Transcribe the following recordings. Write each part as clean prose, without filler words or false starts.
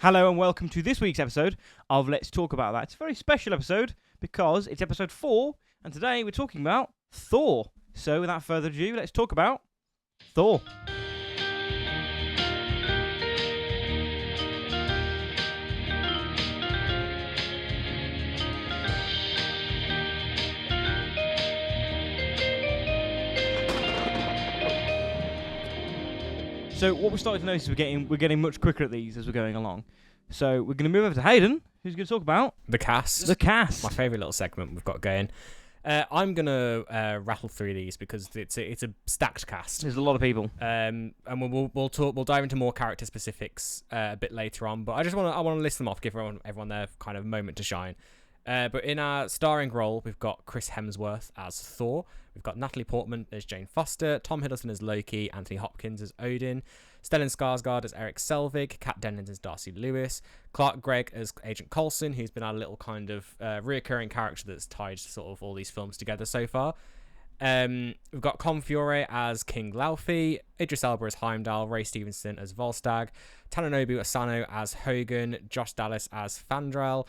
Hello and welcome to this week's episode of Let's Talk About That. It's a very special episode because it's episode 4, and today we're talking about Thor. So without further ado, let's talk about Thor. So what we're starting to notice is we're getting much quicker at these as we're going along. So we're going to move over to Hadyn, who's going to talk about the cast. The cast, my favourite little segment we've got going. I'm going to rattle through these because it's a stacked cast. There's a lot of people, and we'll dive into more character specifics a bit later on. But I want to list them off, give everyone their kind of moment to shine. But in our starring role, we've got Chris Hemsworth as Thor. We've got Natalie Portman as Jane Foster, Tom Hiddleston as Loki, Anthony Hopkins as Odin, Stellan Skarsgård as Eric Selvig, Kat Dennings as Darcy Lewis, Clark Gregg as Agent Coulson, who's been our little kind of reoccurring character that's tied sort of all these films together so far. We've got Colm Feore as King Laufey, Idris Elba as Heimdall, Ray Stevenson as Volstagg, Tananobu Asano as Hogan, Josh Dallas as Fandral,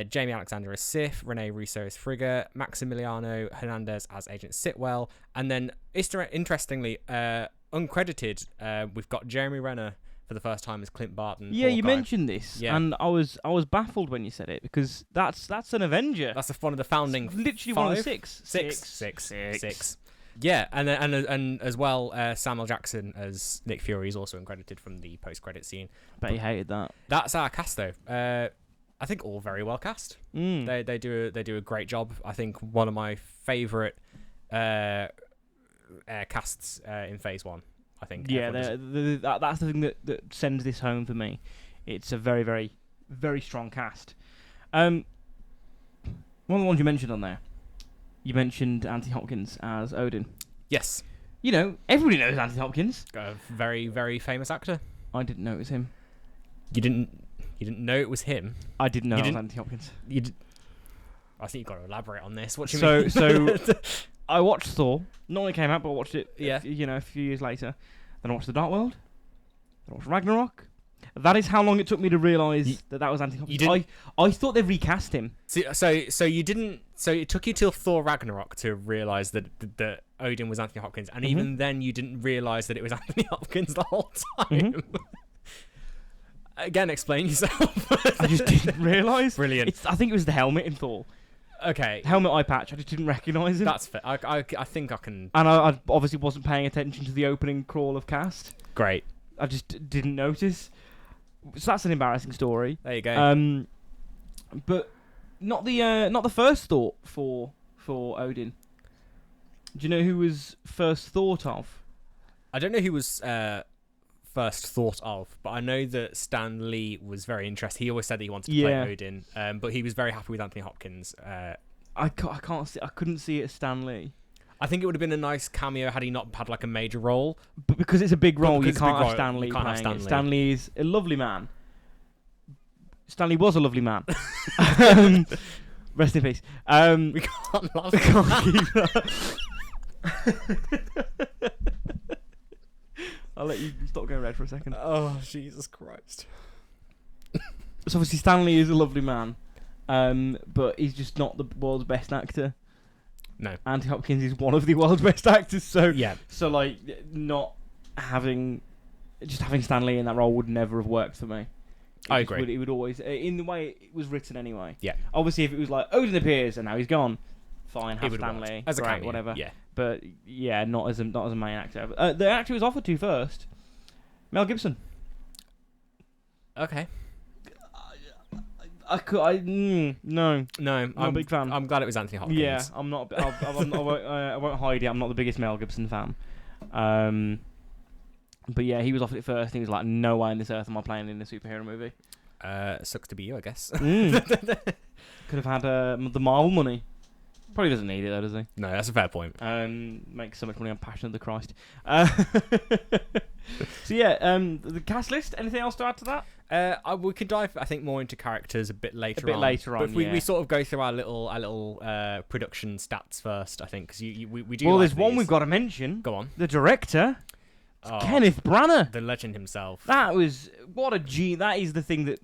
Jamie Alexander as Sif, Rene Russo as Frigga, Maximiliano Hernandez as Agent Sitwell, and then interestingly, uncredited, we've got Jeremy Renner for the first time as Clint Barton. Yeah, you mentioned this, and I was baffled when you said it because that's an Avenger. That's one of the founding. It's literally 5? one of the six. Yeah, and as well, Samuel Jackson as Nick Fury is also uncredited from the post-credit scene. Bet you hated that. That's our cast though. I think all very well cast. They do a great job. I think one of my favourite casts in Phase 1. I think. Yeah, that's the thing that sends this home for me. It's a very, very, very strong cast. One of the ones you mentioned on there, you mentioned Anthony Hopkins as Odin. Yes. You know, everybody knows Anthony Hopkins. A very, very famous actor. I didn't know it was him. You didn't know it was him? I didn't know it was Anthony Hopkins. I think you've got to elaborate on this. What do you mean? So I watched Thor. Not when it came out, but I watched it a few years later. Then I watched The Dark World. Then I watched Ragnarok. That is how long it took me to realise that was Anthony Hopkins. I thought they recast him. So you didn't. So it took you till Thor Ragnarok to realise that Odin was Anthony Hopkins, and even then you didn't realise that it was Anthony Hopkins the whole time. Again, explain yourself. I just didn't realise. Brilliant. I think it was the helmet in Thor. Okay. Helmet eye patch. I just didn't recognise him. That's fair. I think I can. And I obviously wasn't paying attention to the opening crawl of cast. Great. I just didn't notice. So that's an embarrassing story. There you go. But not the first thought for Odin. Do you know who was first thought of? I don't know who was first thought of, but I know that Stan Lee was very interested. He always said that he wanted to play Odin, but he was very happy with Anthony Hopkins. I couldn't see it as Stan Lee. I think it would have been a nice cameo had he not had like a major role. But because it's a big role, you can't have Stan Lee playing it. Stan Lee is a lovely man. Stan Lee was a lovely man. Rest in peace. We can't laugh. We can't keep that. I'll let you stop going red for a second. Oh, Jesus Christ. So obviously Stan Lee is a lovely man, but he's just not the world's best actor. No. Anthony Hopkins is one of the world's best actors, so yeah. So like not having Stan Lee in that role would never have worked for me. I agree. It would always, in the way it was written anyway. Yeah. Obviously, if it was like Odin appears and now he's gone, fine, have Stan Lee as a cameo, whatever. Yeah. But yeah, not as a main actor. The actor who was offered to first, Mel Gibson. Okay. No, I'm a big fan. I'm glad it was Anthony Hopkins. Yeah, I'm not. I won't hide it. I'm not the biggest Mel Gibson fan. But yeah, he was offered it first. And he was like, "No way on this earth am I playing in a superhero movie." Sucks to be you, I guess. Could have had the Marvel money. Probably doesn't need it though, does he? No, that's a fair point. Makes so much money on Passion of the Christ. So yeah, the cast list. Anything else to add to that? We could dive, I think, more into characters a bit later on. But if we sort of go through our little production stats first, I think, because we do. Well, like there's one these. we've got to mention. Go on. The director, Kenneth Branagh, the legend himself. That is the thing that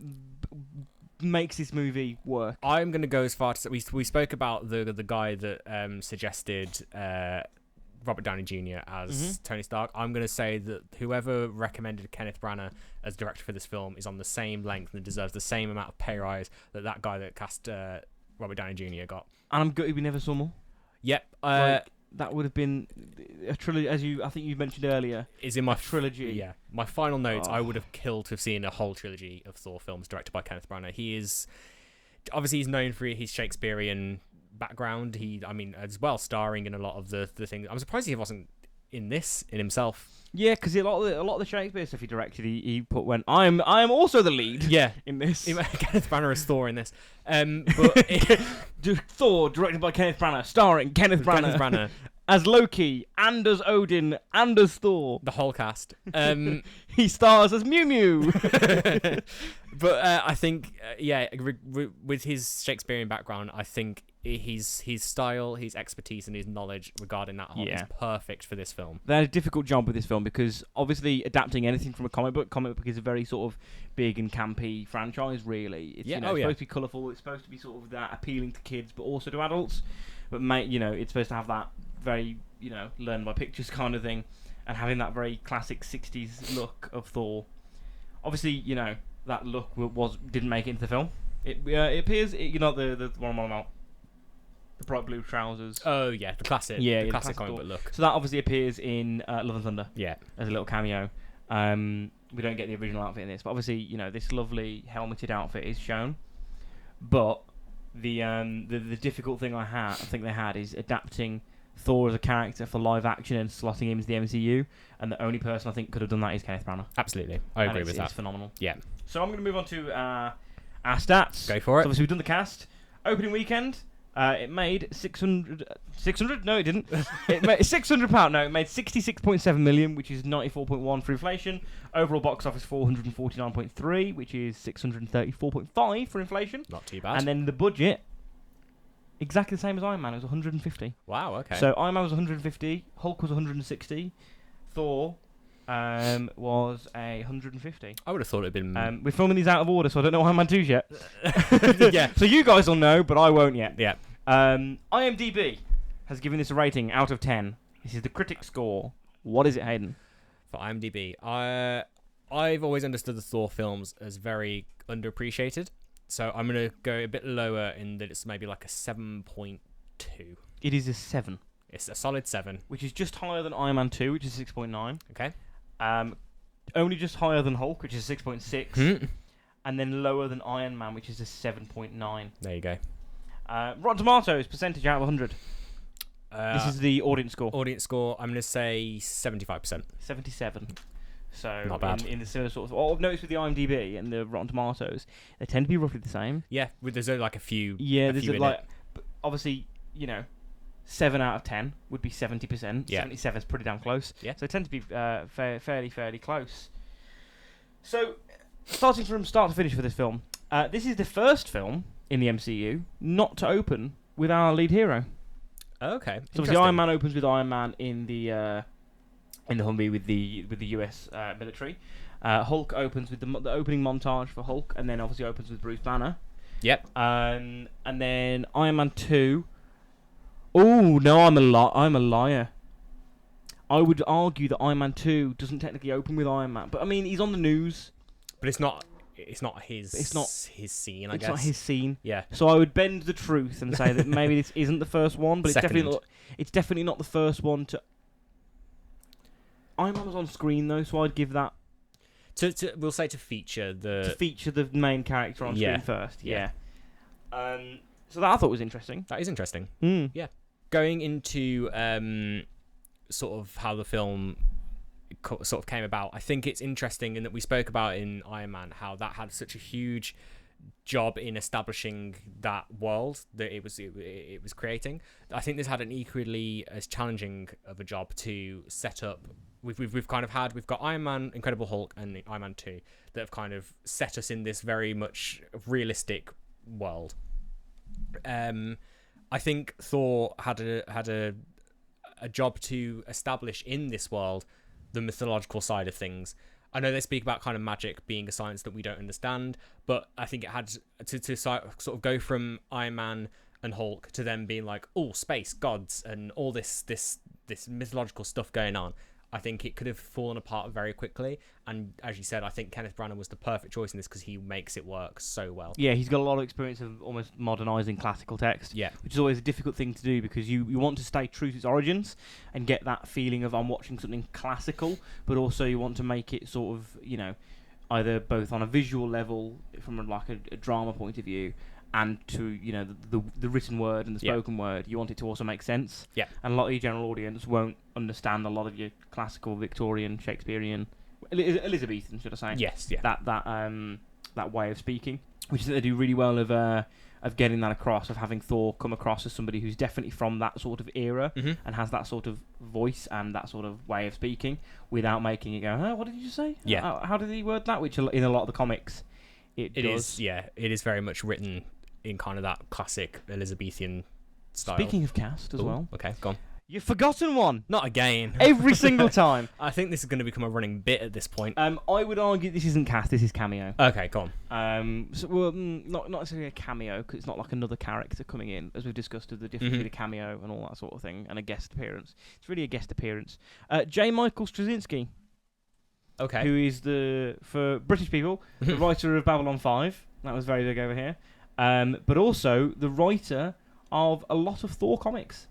makes this movie work. I'm going to go as far to say we spoke about the guy that suggested Robert Downey Jr. as Tony Stark. I'm going to say that whoever recommended Kenneth Branagh as director for this film is on the same length and deserves the same amount of pay rise that guy that cast Robert Downey Jr. got. And I'm gutted we never saw more. Yep. That would have been a trilogy, as I think you mentioned earlier. Is in my trilogy. Yeah, my final notes. I would have killed to have seen a whole trilogy of Thor films directed by Kenneth Branagh. He's known for his Shakespearean background. As well, starring in a lot of the things. I'm surprised he wasn't in this in himself. Yeah, because a lot of the Shakespeare stuff he directed, he put when I am also the lead. Yeah, in this. Kenneth Branagh as Thor in this. But Thor directed by Kenneth Branagh, starring Kenneth Branagh as Loki and as Odin and as Thor. The whole cast. He stars as Mew Mew. But I think, with his Shakespearean background, I think his style, his expertise, and his knowledge regarding that art is perfect for this film. They had a difficult job with this film because obviously adapting anything from a comic book is a very sort of big and campy franchise, really. It's, it's supposed to be colourful, it's supposed to be sort of that appealing to kids but also to adults. But, it's supposed to have that very, learn by pictures kind of thing and having that very classic 60s look of Thor. Obviously, that look didn't make it into the film. It appears, the one I'm on about. The bright blue trousers. Oh yeah, the classic. Yeah, the classic comic book look. So that obviously appears in Love and Thunder. Yeah, as a little cameo. We don't get the original outfit in this, but obviously, this lovely helmeted outfit is shown. But the difficult thing I think they had is adapting Thor as a character for live action and slotting him into the MCU. And the only person I think could have done that is Kenneth Branagh. Absolutely, I agree with that. It's phenomenal. Yeah. So I'm going to move on to our stats. Go for it. So obviously we've done the cast. Opening weekend. It made 600. No, it didn't. It made £600. No, it made 66.7 million, which is 94.1 for inflation. Overall box office 449.3, which is 634.5 for inflation. Not too bad. And then the budget, exactly the same as Iron Man. It was 150. Wow. Okay. So Iron Man was 150. Hulk was 160. Thor was 150. I would have thought it'd been. We're filming these out of order, so I don't know Iron Man 2's yet. Yeah. So you guys will know, but I won't yet. Yeah. IMDb has given this a rating out of 10. This is the critic score. What is it, Hayden? For IMDb, I've always understood the Thor films as very underappreciated, so I'm gonna go a bit lower in that it's maybe like a 7.2. It is a 7. It's a solid 7, which is just higher than Iron Man 2, which is 6.9. Okay. Only just higher than Hulk, which is 6.6, and then lower than Iron Man, which is a 7.9. There you go. Rotten Tomatoes percentage out of 100. This is the audience score. Audience score, I'm going to say 75%. 77. So not bad. In the similar sort of... I've noticed with the IMDb and the Rotten Tomatoes, they tend to be roughly the same. Yeah, there's only like a few. Yeah, there's obviously, 7 out of 10 would be 70%. Yeah. 77 is pretty damn close. Yeah. So it tends to be fairly close. So, starting from start to finish for this film, this is the first film in the MCU not to open with our lead hero. Okay. So obviously Iron Man opens with Iron Man in the Humvee with the US military. Hulk opens with the opening montage for Hulk, and then obviously opens with Bruce Banner. Yep. And then Iron Man 2. Oh no, I'm a liar. I would argue that Iron Man 2 doesn't technically open with Iron Man, but I mean he's on the news. But it's not his. It's not his scene. I guess it's not his scene. Yeah. So I would bend the truth and say that maybe this isn't the first one, but it's definitely not the first one to. Iron Man was on screen though, so I'd give that. We'll say to feature the main character on screen first. Yeah. So that I thought was interesting. That is interesting. Yeah. Going into sort of how the film sort of came about, I think it's interesting in that we spoke about in Iron Man how that had such a huge job in establishing that world that it was creating. I think this had an equally as challenging of a job to set up. We've got Iron Man, Incredible Hulk, and Iron Man 2 that have kind of set us in this very much realistic world. I think Thor had a job to establish in this world the mythological side of things. I know they speak about kind of magic being a science that we don't understand, but I think it had to sort of go from Iron Man and Hulk to them being like, oh, space, gods, and all this mythological stuff going on. I think it could have fallen apart very quickly. And as you said, I think Kenneth Branagh was the perfect choice in this because he makes it work so well. Yeah, he's got a lot of experience of almost modernising classical text. Yeah. Which is always a difficult thing to do because you want to stay true to its origins and get that feeling of I'm watching something classical, but also you want to make it sort of, either both on a visual level from a drama point of view and to, the written word and the spoken word. You want it to also make sense. Yeah. And a lot of your general audience won't understand a lot of your classical, Victorian, Shakespearean, Elizabethan, should I say? Yes, yeah. That way of speaking, which they do really well of getting that across, of having Thor come across as somebody who's definitely from that sort of era and has that sort of voice and that sort of way of speaking without making it go, what did you say? Yeah. How did he word that? Which in a lot of the comics, it does. It is very much written in kind of that classic Elizabethan style. Speaking of cast as well. Okay, go on. You've forgotten one. Not again. Every single time. I think this is going to become a running bit at this point. I would argue this isn't cast, this is cameo. Okay, go on. Not necessarily a cameo, because it's not like another character coming in, as we've discussed of the difference between a cameo and all that sort of thing, and a guest appearance. It's really a guest appearance. J. Michael Straczynski. Okay. Who is for British people, the writer of Babylon 5. That was very big over here. But also the writer of a lot of Thor comics.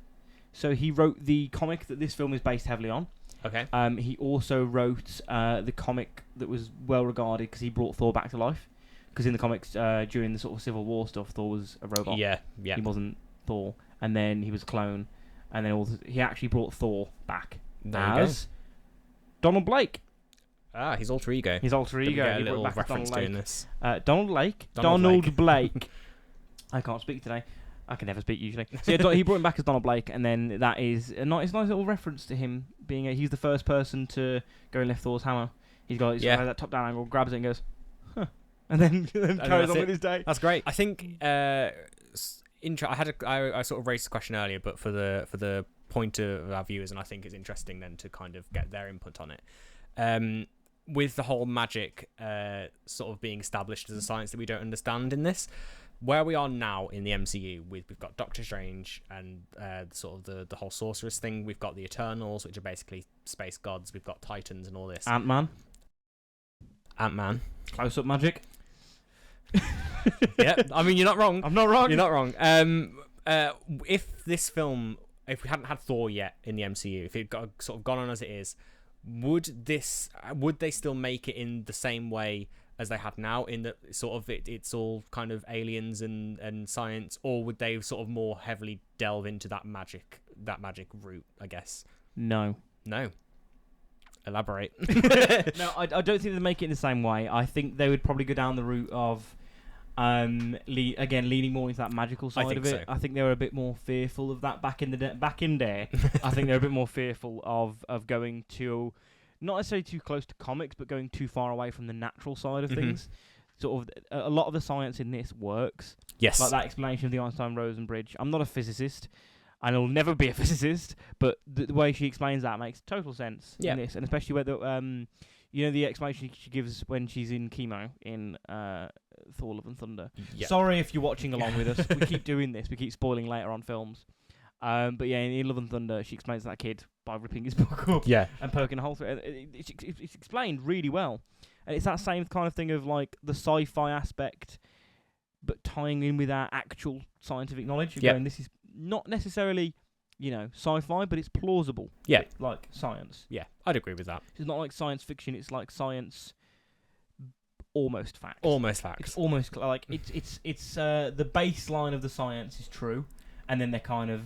So he wrote the comic that this film is based heavily on. Okay. He also wrote the comic that was well regarded because he brought Thor back to life. Because in the comics, during the sort of Civil War stuff, Thor was a robot. Yeah. He wasn't Thor. And then he was a clone. And then also, he actually brought Thor back as Donald Blake. Ah, his alter ego. His alter ego. Get a little reference to in this. Donald Blake. I can't speak today. I can never speak usually. So he brought him back as Donald Blake, and then that is a nice little reference to him being he's the first person to go and lift Thor's hammer. He's got that top-down angle, grabs it and goes, huh, and then carries on with his day. That's great. I think I sort of raised the question earlier, but for the point of our viewers, and I think it's interesting then to kind of get their input on it. With the whole magic sort of being established as a science that we don't understand in this, where we are now in the MCU, we've got Doctor Strange and sort of the whole sorceress thing. We've got the Eternals, which are basically space gods. We've got Titans and all this. Ant-Man. Close-up magic. Yeah, I mean, you're not wrong. I'm not wrong. You're not wrong. If this film, if we hadn't had Thor yet in the MCU, if it got sort of gone on as it is, would they still make it in the same way as they had now, in that sort of it's all kind of aliens and science, or would they sort of more heavily delve into that magic route, I guess? No. Elaborate. No, I don't think they'd make it in the same way. I think they would probably go down the route of leaning more into that magical side of it. So. I think they were a bit more fearful of that back in there. I think they're a bit more fearful of going to, not necessarily too close to comics, but going too far away from the natural side of things. Sort of a lot of the science in this works. Yes. Like that explanation of the Einstein-Rosen bridge. I'm not a physicist, and I'll never be a physicist, but the way she explains that makes total sense in this, and especially where the explanation she gives when she's in chemo in Thor: Love and Thunder. Yep. Sorry if you're watching along with us. We keep doing this. We keep spoiling later on films. But yeah, in Love and Thunder, she explains to that kid by ripping his book up and poking a hole through it. It's explained really well. And it's that same kind of thing of like the sci-fi aspect, but tying in with our actual scientific knowledge. Going, this is not necessarily, sci-fi, but it's plausible. Yeah. Like science. Yeah, I'd agree with that. It's not like science fiction, it's like science almost fact. It's almost like it's the baseline of the science is true, and then they're kind of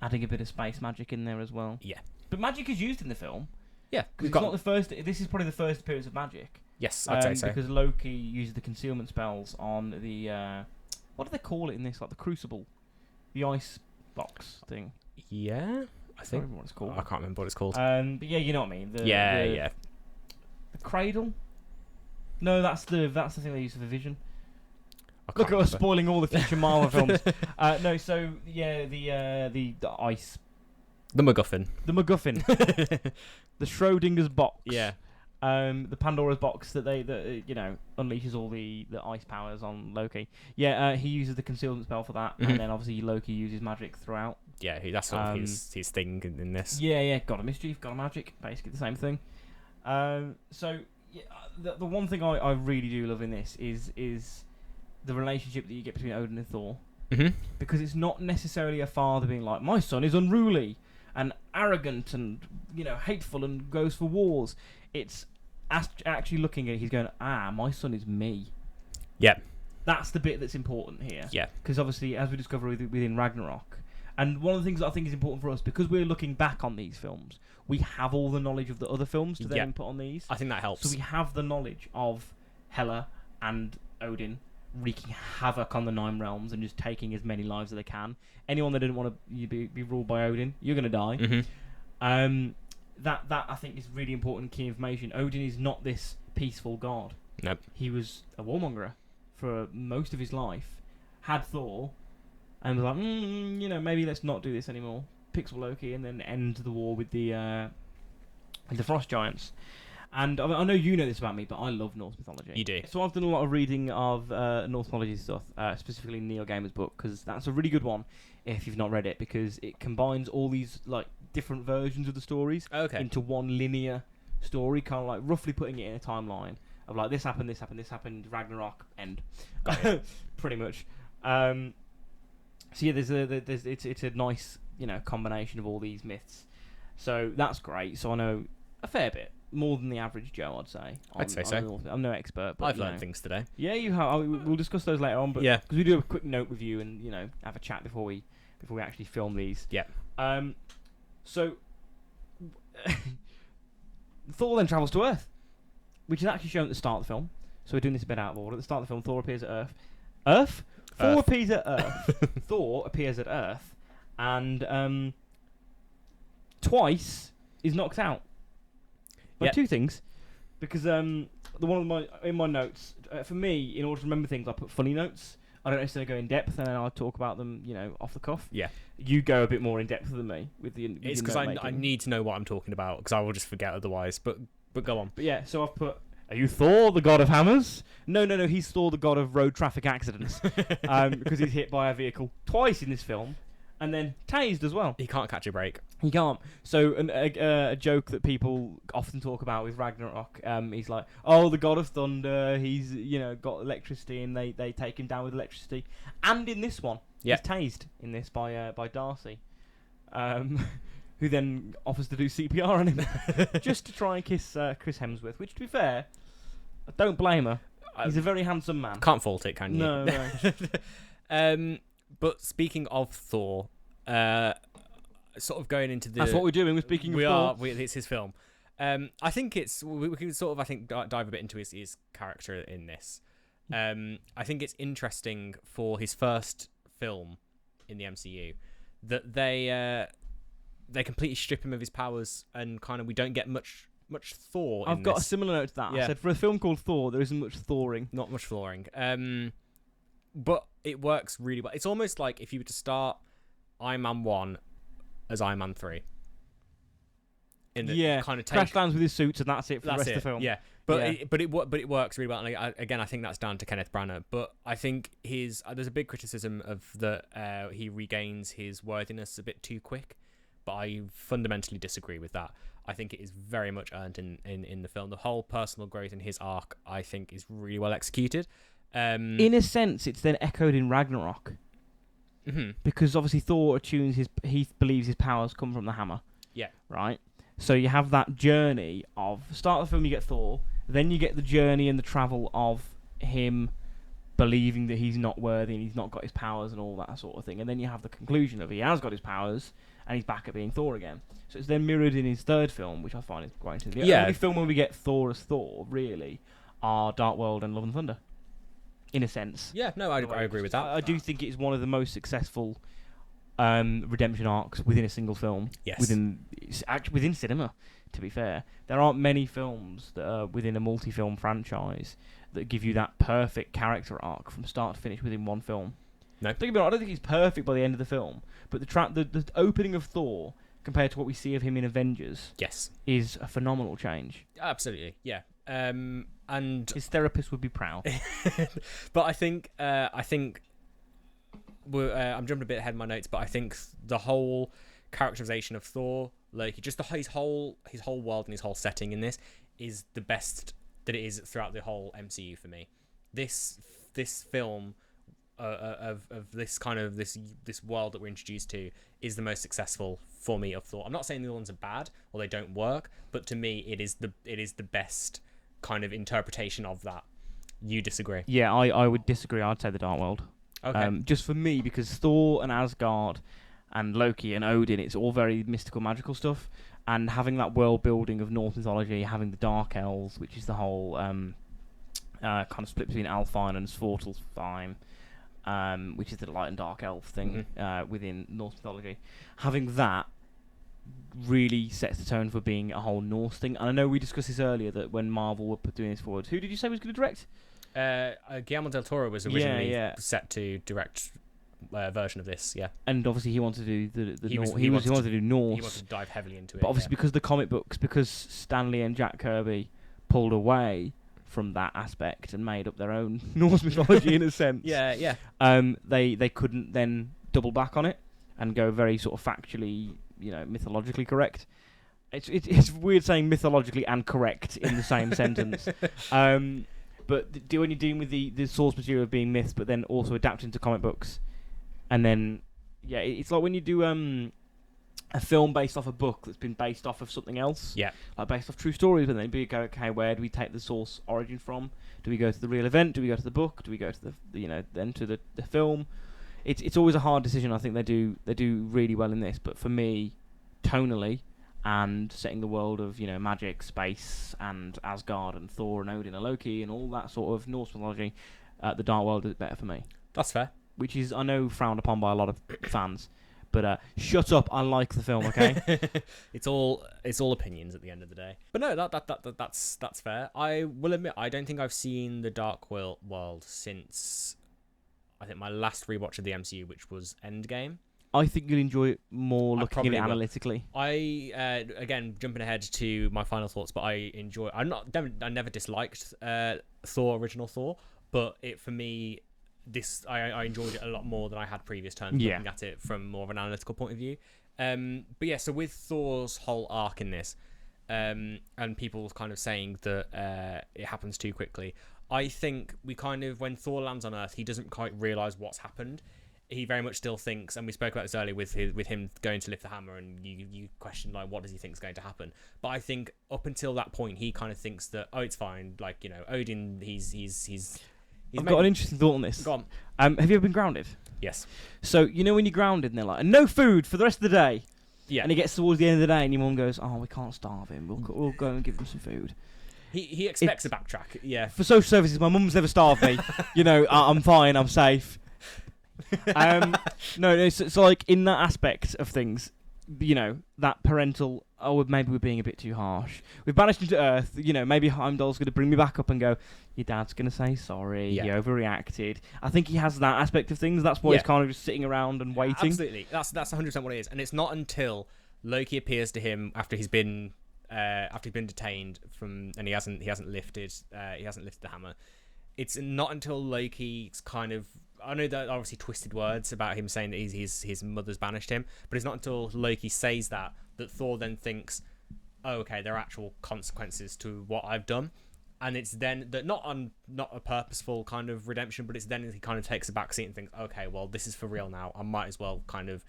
adding a bit of space magic in there as well. Yeah. But magic is used in the film. Yeah. Because it's not the first. This is probably the first appearance of magic. Yes, I'd say so. Because Loki uses the concealment spells on the what do they call it in this? Like the crucible, the ice box thing. Yeah, I think. What it's called. I can't remember what it's called. But yeah, you know what I mean. The cradle. No, that's the thing they use for the Vision. Look at us remember. spoiling all the future Marvel films. No, so yeah, the ice. The MacGuffin. The MacGuffin. the Schrodinger's box. Yeah. The Pandora's box that unleashes all the ice powers on Loki. Yeah, he uses the concealment spell for that, and then obviously Loki uses magic throughout. Yeah, that's sort of his thing in this. Yeah, got a mischief, got a magic, basically the same thing. So yeah, the one thing I really do love in this is the relationship that you get between Odin and Thor, because it's not necessarily a father being like, my son is unruly and arrogant and hateful and goes for wars. It's actually looking at it, he's going, my son is me. Yeah. That's the bit that's important here. Yeah. Because obviously, as we discover within Ragnarok, and one of the things that I think is important for us, because we're looking back on these films, we have all the knowledge of the other films to then put on these. I think that helps. So we have the knowledge of Hela and Odin wreaking havoc on the Nine Realms and just taking as many lives as they can. Anyone that didn't want to be ruled by Odin, you're going to die. That I think is really important key information. Odin is not this peaceful god. Nope. He was a warmonger for most of his life. Had Thor, and was like, maybe let's not do this anymore. Picks up Loki and then end the war with the frost giants. And I know you know this about me, but I love Norse mythology. You do. So I've done a lot of reading of Norse mythology stuff, specifically Neil Gaiman's book, because that's a really good one if you've not read it, because it combines all these different versions of the stories into one linear story, kind of like roughly putting it in a timeline of like this happened, Ragnarok, end. Pretty much. So yeah, it's a nice combination of all these myths. So that's great. So I know a fair bit. More than the average Joe, I'd say. I'd say so. I'm no expert, but I've learned things today. Yeah, you have. We'll discuss those later on, but because we do a quick note review and have a chat before we actually film these. Yeah. So Thor then travels to Earth, which is actually shown at the start of the film. So we're doing this a bit out of order. At the start of the film, Thor appears at Earth. Thor appears at Earth. Thor appears at Earth, and twice is knocked out. By two things, because in my notes for me, in order to remember things, I put funny notes. I don't necessarily go in depth, and then I'll talk about them, off the cuff. Yeah, you go a bit more in depth than me with the. It's because I need to know what I'm talking about, because I will just forget otherwise. But go on. But yeah, so I've put. Are you Thor, the god of hammers? No. He's Thor, the god of road traffic accidents, because he's hit by a vehicle twice in this film. And then tased as well. He can't catch a break. He can't. So a joke that people often talk about with Ragnarok, he's like, oh, the god of thunder, he's got electricity, and they take him down with electricity. And in this one, he's tased in this by Darcy, who then offers to do CPR on him just to try and kiss Chris Hemsworth. Which, to be fair, I don't blame her. He's a very handsome man. Can't fault it, can you? No. But speaking of Thor, sort of going into the... That's what we're doing. We're speaking of Thor. It's his film. I think we can sort of, dive a bit into his character in this. I think it's interesting for his first film in the MCU that they completely strip him of his powers, and kind of we don't get much Thor. I've got a similar note to that. Yeah. I said for a film called Thor, there isn't much Thoring. Not much Thoring. But it works really well. It's almost like if you were to start Iron Man 1 as Iron Man 3. Kind of crash lands with his suits and that's it for the rest of the film. Yeah, but it works really well. And I think that's down to Kenneth Branagh. But I think there's a big criticism of that he regains his worthiness a bit too quick. But I fundamentally disagree with that. I think it is very much earned in the film. The whole personal growth in his arc, I think, is really well executed. In a sense, it's then echoed in Ragnarok, because obviously Thor he believes his powers come from the hammer. Yeah. Right. So you have that journey of start of the film. You get Thor, then you get the journey and the travel of him believing that he's not worthy and he's not got his powers and all that sort of thing, and then you have the conclusion of he has got his powers and he's back at being Thor again. So it's then mirrored in his third film, which I find is quite interesting. The only film where we get Thor as Thor really are Dark World and Love and Thunder. In a sense. Yeah, no, I agree with that. I do think it's one of the most successful redemption arcs within a single film. Yes. Within cinema, to be fair. There aren't many films that are within a multi-film franchise that give you that perfect character arc from start to finish within one film. No. I don't think he's perfect by the end of the film, but the opening of Thor compared to what we see of him in Avengers, Yes, is a phenomenal change. absolutely. Yeah. And His therapist would be proud. but I think I'm jumping a bit ahead in my notes, but I think the whole characterization of Thor, Loki, just his whole world and his whole setting in this is the best that it is throughout the whole MCU for me. This film of this kind of this world that we're introduced to is the most successful for me of Thor. I'm not saying the other ones are bad or they don't work, but to me it is the best kind of interpretation of that. You disagree? Yeah, I would disagree. I'd say the Dark World. Okay. Just for me, because Thor and Asgard and Loki and Odin, it's all very mystical, magical stuff. And having that world building of Norse mythology, having the Dark Elves, which is the whole kind of split between Alfheim and Svartalfheim, which is the light and dark elf thing within Norse mythology. Having that really sets the tone for being a whole Norse thing. And I know we discussed this earlier, that when Marvel were doing this forward, who did you say was going to direct? Guillermo del Toro was originally set to direct a version of this, and obviously he wanted to do he wanted to do Norse. He wanted to dive heavily into it. But obviously because the comic books, because Stanley and Jack Kirby pulled away from that aspect and made up their own Norse mythology in a sense. They couldn't then double back on it and go very sort of factually, mythologically correct. It's weird saying mythologically and correct in the same sentence. But when you're dealing with the source material of being myths, but then also adapting to comic books, and then it's like when you do a film based off a book that's been based off of something else, like based off true stories, but then you go, okay, where do we take the source origin from? Do we go to the real event? Do we go to the book? Do we go to then to the film? It's always a hard decision. I think they do really well in this, but for me, tonally, and setting the world of magic, space, and Asgard, and Thor, and Odin, and Loki, and all that sort of Norse mythology, the Dark World is better for me. That's fair. Which is, I know, frowned upon by a lot of fans, but shut up! I like the film. Okay. It's all opinions at the end of the day. But no, that's fair. I will admit, I don't think I've seen the Dark World since I think my last rewatch of the MCU, which was Endgame. I think you'll enjoy it more looking at it analytically. I again jumping ahead to my final thoughts, but I never disliked original Thor, but for me, I enjoyed it a lot more than I had previous times looking at it from more of an analytical point of view. So with Thor's whole arc in this, and people kind of saying that it happens too quickly, I think when Thor lands on Earth, he doesn't quite realise what's happened. He very much still thinks, and we spoke about this earlier with him going to lift the hammer, and you question what does he think is going to happen. But I think up until that point, he kind of thinks that it's fine. Odin, he's I've got an interesting thought on this. Go on. Have you ever been grounded? Yes. So when you're grounded and they're like, no food for the rest of the day. Yeah. And it gets towards the end of the day, and your mum goes, "Oh, we can't starve him. We'll go and give him some food." He expects a backtrack. Yeah. For social services, my mum's never starved me. I'm fine. I'm safe. No, so like in that aspect of things, that parental, maybe we're being a bit too harsh. We've banished him to Earth, maybe Heimdall's going to bring me back up and go, your dad's going to say sorry, he overreacted. I think he has that aspect of things. That's why he's kind of just sitting around and waiting. Absolutely. That's 100% what it is. And it's not until Loki appears to him after he's been detained and he hasn't lifted the hammer. It's not until Loki's kind of, I know that obviously twisted words about him saying that his mother's banished him, but it's not until Loki says that Thor then thinks, oh, okay, there are actual consequences to what I've done. And it's then that not a purposeful kind of redemption, but it's then he kind of takes a backseat and thinks, okay, well, this is for real now. I might as well kind of,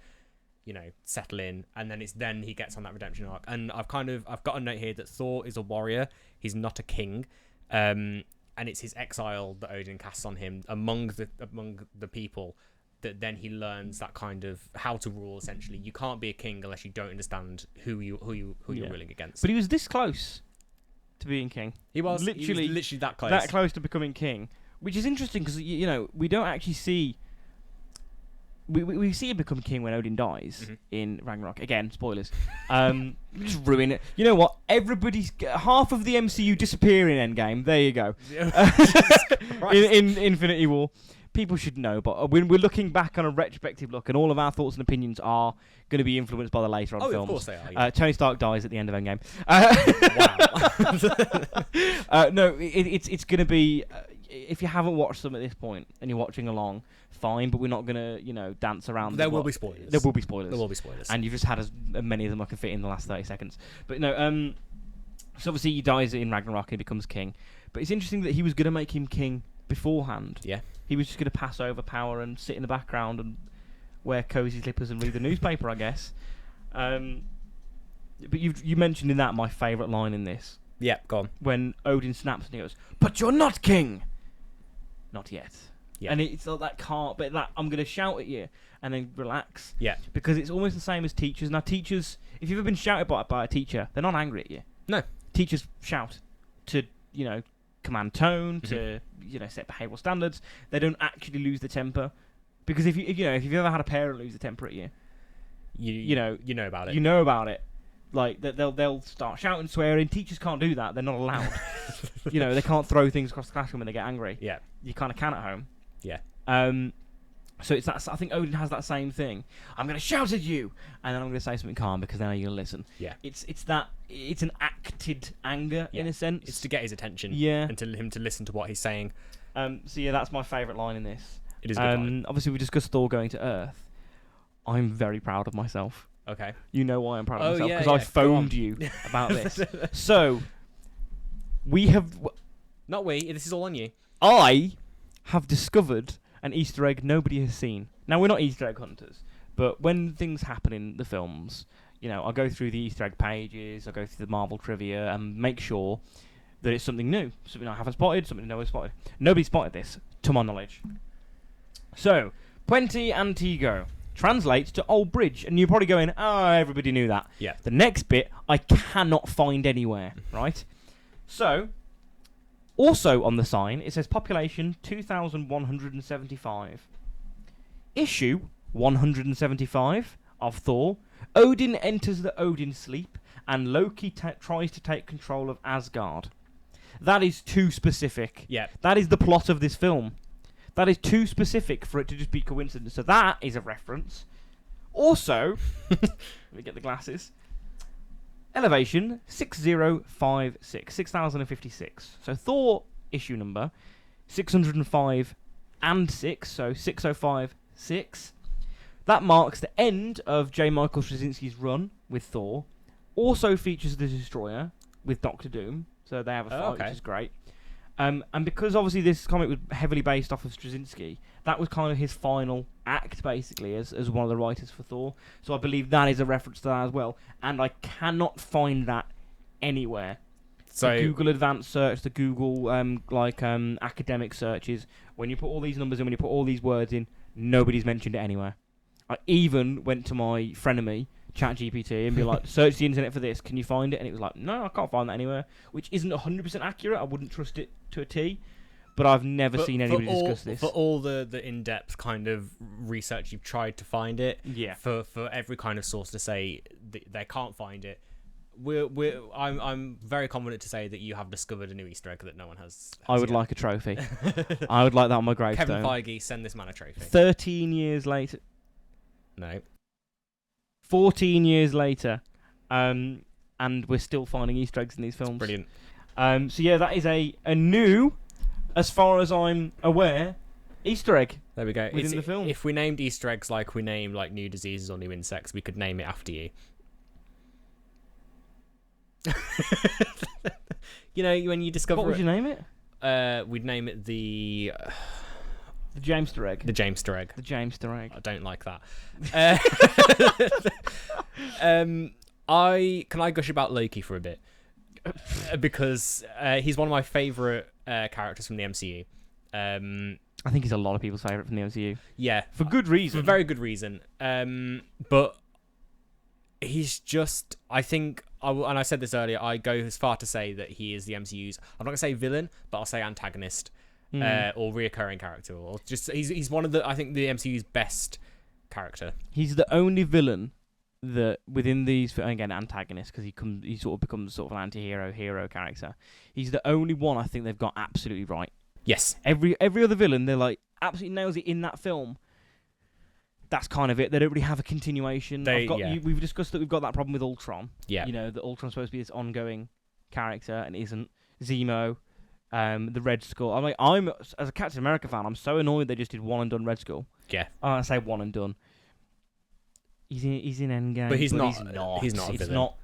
settle in. And then then he gets on that redemption arc. And I've got a note here that Thor is a warrior. He's not a king. And it's his exile that Odin casts on him among the people, that then he learns that kind of how to rule. Essentially, you can't be a king unless you don't understand who you're ruling against. But he was this close to being king. He was literally that close. That close to becoming king, which is interesting because we don't actually see. We see him become king when Odin dies in Ragnarok. Again, spoilers. Just ruin it. You know what? Everybody's half of the MCU disappear in Endgame. There you go. In Infinity War. people should know, but when we're looking back on a retrospective look, and all of our thoughts and opinions are going to be influenced by the later on films. Oh, of course they are. Yeah. Tony Stark dies at the end of Endgame. Wow. No, it's going to be. If you haven't watched them at this point and you're watching along, fine. But we're not going to, dance around. There will be spoilers. There will be spoilers. There will be spoilers. And you've just had as many of them I can fit in the last 30 seconds. But no, so obviously he dies in Ragnarok and he becomes king. But it's interesting that he was going to make him king beforehand. Yeah. He was just going to pass over power and sit in the background and wear cozy slippers and read the newspaper, I guess. But you mentioned in that my favourite line in this. Yeah, go on. When Odin snaps and he goes, "But you're not king!" Not yet. Yeah. And it's like that can't, but that I'm going to shout at you and then relax. Yeah. Because it's almost the same as teachers. Now, teachers, if you've ever been shouted by a teacher, they're not angry at you. No. Teachers shout to, command tone, to, set behavioural standards. They don't actually lose their temper. Because if you've ever had a parent lose their temper at you, you know about it. You know about it. Like they'll start shouting, swearing. Teachers can't do that. They're not allowed. They can't throw things across the classroom when they get angry. Yeah. You kind of can at home. Yeah. So it's that. I think Odin has that same thing. I'm going to shout at you, and then I'm going to say something calm because then you're going to listen. Yeah. It's that. It's an acted anger in a sense. It's to get his attention. Yeah. And to him to listen to what he's saying. So yeah, that's my favourite line in this. It is a good line. Obviously, we discussed Thor going to Earth. I'm very proud of myself. Okay. You know why I'm proud of myself? Yeah, because I phoned you about this. So, we have... Not we. This is all on you. I have discovered an Easter egg nobody has seen. Now, we're not Easter egg hunters, but when things happen in the films, I go through the Easter egg pages, I go through the Marvel trivia, and make sure that it's something new. Something I haven't spotted, something no one's spotted. Nobody spotted this, to my knowledge. So, Puente Antiguo translates to Old Bridge, and you're probably going, "Oh, everybody knew that." Yeah. The next bit I cannot find anywhere, right? So, also on the sign it says population 2,175. Issue 175 of Thor. Odin enters the Odin sleep, and Loki tries to take control of Asgard. That is too specific. Yeah. That is the plot of this film. That is too specific for it to just be coincidence. So that is a reference. Also, let me get the glasses. Elevation 6056, 6056. So Thor issue number 605 and 6, so 6056. That marks the end of J. Michael Straczynski's run with Thor. Also features the Destroyer with Doctor Doom. So they have a fight, which is great. And because obviously this comic was heavily based off of Straczynski, that was kind of his final act, basically, as one of the writers for Thor. So I believe that is a reference to that as well. And I cannot find that anywhere. So the Google Advanced Search, the Google academic searches, when you put all these numbers in, when you put all these words in, nobody's mentioned it anywhere. I even went to my frenemy, ChatGPT, and be like, search the internet for this, can you find it? And it was like, no, I can't find that anywhere, which isn't 100% accurate. I wouldn't trust it to a T, but I've never seen anybody discuss this. For all the in-depth kind of research you've tried to find it, yeah. For every kind of source to say they can't find it, I'm very confident to say that you have discovered a new Easter egg that no one has I would yet. Like a trophy. I would like that on my gravestone. Kevin Feige, send this man a trophy. 13 years later. No. 14 years later, and we're still finding Easter eggs in these films. Brilliant. So yeah, that is a new, as far as I'm aware, Easter egg. There we go. Within the film. If we named Easter eggs like we name like new diseases or new insects, we could name it after you. When you discover. What would you name it? We'd name it the Jamester egg. The Jamester egg. The Jamester egg. I don't like that. Can I gush about Loki for a bit? Because he's one of my favourite characters from the MCU. I think he's a lot of people's favourite from the MCU. Yeah. For good reason. For very good reason. But he's just, I think, and I said this earlier, I go as far to say that he is the MCU's, I'm not going to say villain, but I'll say antagonist. Or reoccurring character, or just he's one of the, I think, the MCU's best character. He's the only villain that within these, again, antagonist, because he sort of becomes sort of an anti-hero hero character. He's the only one I think they've got absolutely right. Yes. Every other villain, they're like absolutely nails it in that film. That's kind of it. They don't really have a continuation. We've discussed that we've got that problem with Ultron. Yeah. You know, that Ultron's supposed to be this ongoing character and isn't. Zemo, the Red Skull. I'm as a Captain America fan, I'm so annoyed they just did one and done Red Skull. Yeah. I say one and done. He's in Endgame, but he's not. He's not. A it's villain. not.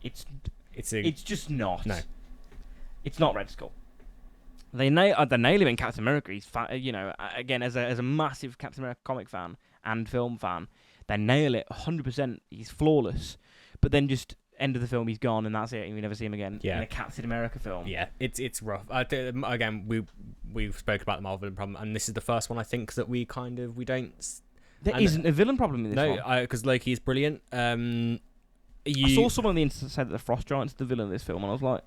It's just not. No. It's not Red Skull. They nail him in Captain America. He's again as a massive Captain America comic fan and film fan, they nail it 100%. He's flawless. But then just end of the film, he's gone, and that's it. And we never see him again in a Captain America film. Yeah, it's rough. Again, we've spoken about the Marvel villain problem, and this is the first one I think that we don't. There isn't a villain problem in this one. No, because Loki is brilliant. I saw someone on the internet say that the Frost Giant's the villain of this film, and I was like,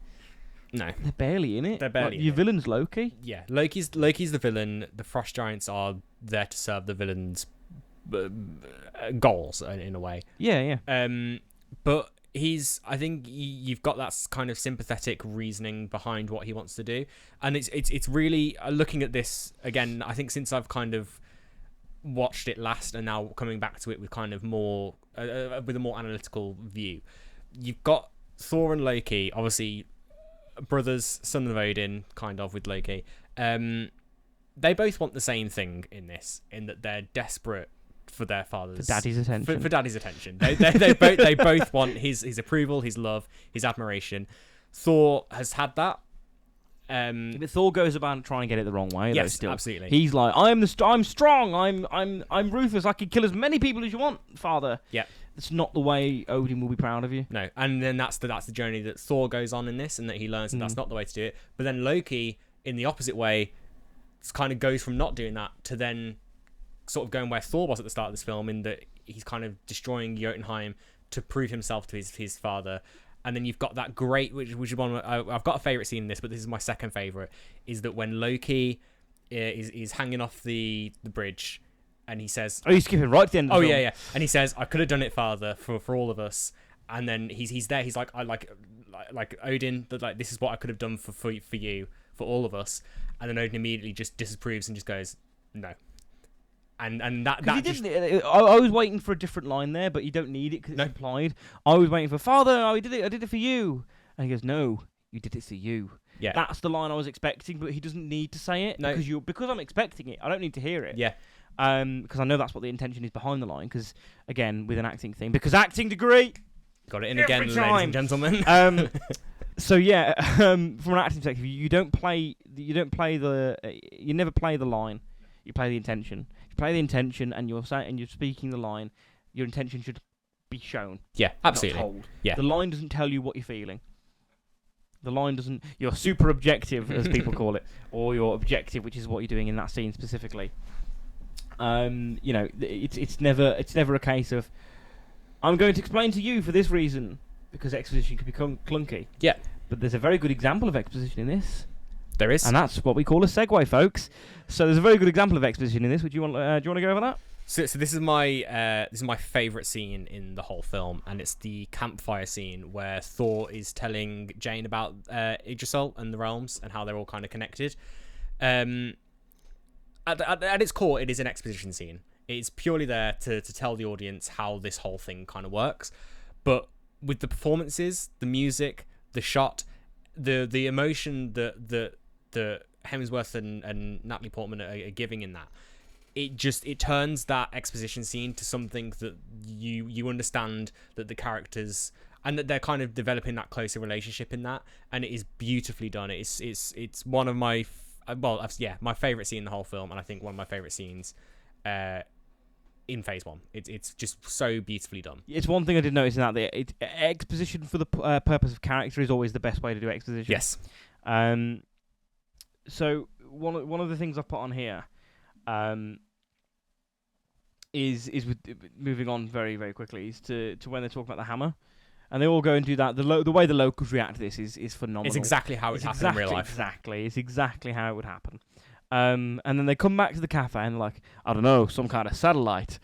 no, they're barely in it. They're barely. Your villain's Loki. Yeah, Loki's the villain. The Frost Giants are there to serve the villain's goals in a way. Yeah. But I think you've got that kind of sympathetic reasoning behind what he wants to do, and it's really looking at this again. I think since I've kind of watched it last and now coming back to it with kind of more with a more analytical view, you've got Thor and Loki, obviously brothers, son of Odin, kind of with Loki. They both want the same thing in this, in that they're desperate for their father's for daddy's attention. For daddy's attention. They both want his approval, his love, his admiration. Thor has had that. But Thor goes about trying to get it the wrong way. Yes, though, still. Absolutely. He's like, I'm strong. I'm ruthless. I can kill as many people as you want, Father. Yeah. It's not the way Odin will be proud of you. No, and then that's the journey that Thor goes on in this, and that he learns that that's not the way to do it. But then Loki, in the opposite way, kind of goes from not doing that to then sort of going where Thor was at the start of this film, in that he's kind of destroying Jotunheim to prove himself to his father. And then you've got that great, which is one. I've got a favourite scene in this, but this is my second favourite. Is that when Loki is hanging off the bridge, and he says, "Oh, you're skipping right to the end." Of the film. Yeah. And he says, "I could have done it, Father, for all of us." And then he's there. He's like, "I like Odin. That like this is what I could have done for you, for all of us." And then Odin immediately just disapproves and just goes, "No." And that just... I was waiting for a different line there, but you don't need it because it's implied. I was waiting for Father. I did it for you, and he goes, "No, you did it for you." Yeah, that's the line I was expecting, but he doesn't need to say it because I'm expecting it. I don't need to hear it. Yeah, because I know that's what the intention is behind the line. Because again, with an acting thing, because acting degree, got it in again, ladies and gentlemen. So yeah, from an acting perspective, you never play the line. You play the intention. You play the intention, and you're speaking the line. Your intention should be shown. Yeah, absolutely. Not told. Yeah, the line doesn't tell you what you're feeling. The line doesn't. You're super objective, as people call it, or you're objective, which is what you're doing in that scene specifically. It's never a case of I'm going to explain to you for this reason, because exposition can become clunky. Yeah, but there's a very good example of exposition in this. There is, and that's what we call a segue, folks. So there's a very good example of exposition in this. Do you want to go over that? So this is my favourite scene in the whole film, and it's the campfire scene where Thor is telling Jane about Yggdrasil and the realms and how they're all kind of connected. At its core, it is an exposition scene. It's purely there to tell the audience how this whole thing kind of works. But with the performances, the music, the shot, the emotion that Hemsworth and Natalie Portman are giving in that, it turns that exposition scene to something that you understand, that the characters, and that they're kind of developing that closer relationship in that, and it is beautifully done. It's one of my my favorite scene in the whole film, and I think one of my favorite scenes in Phase 1. It's just so beautifully done. It's one thing I did notice in that exposition for the purpose of character is always the best way to do exposition. Yes. So one of the things I put on here is with moving on very, very quickly, is to when they talk about the hammer, and they all go and do that. The way the locals react to this is phenomenal. It's exactly how it happened in real life. Exactly, it's exactly how it would happen. And then they come back to the cafe and they're like, I don't know, some kind of satellite.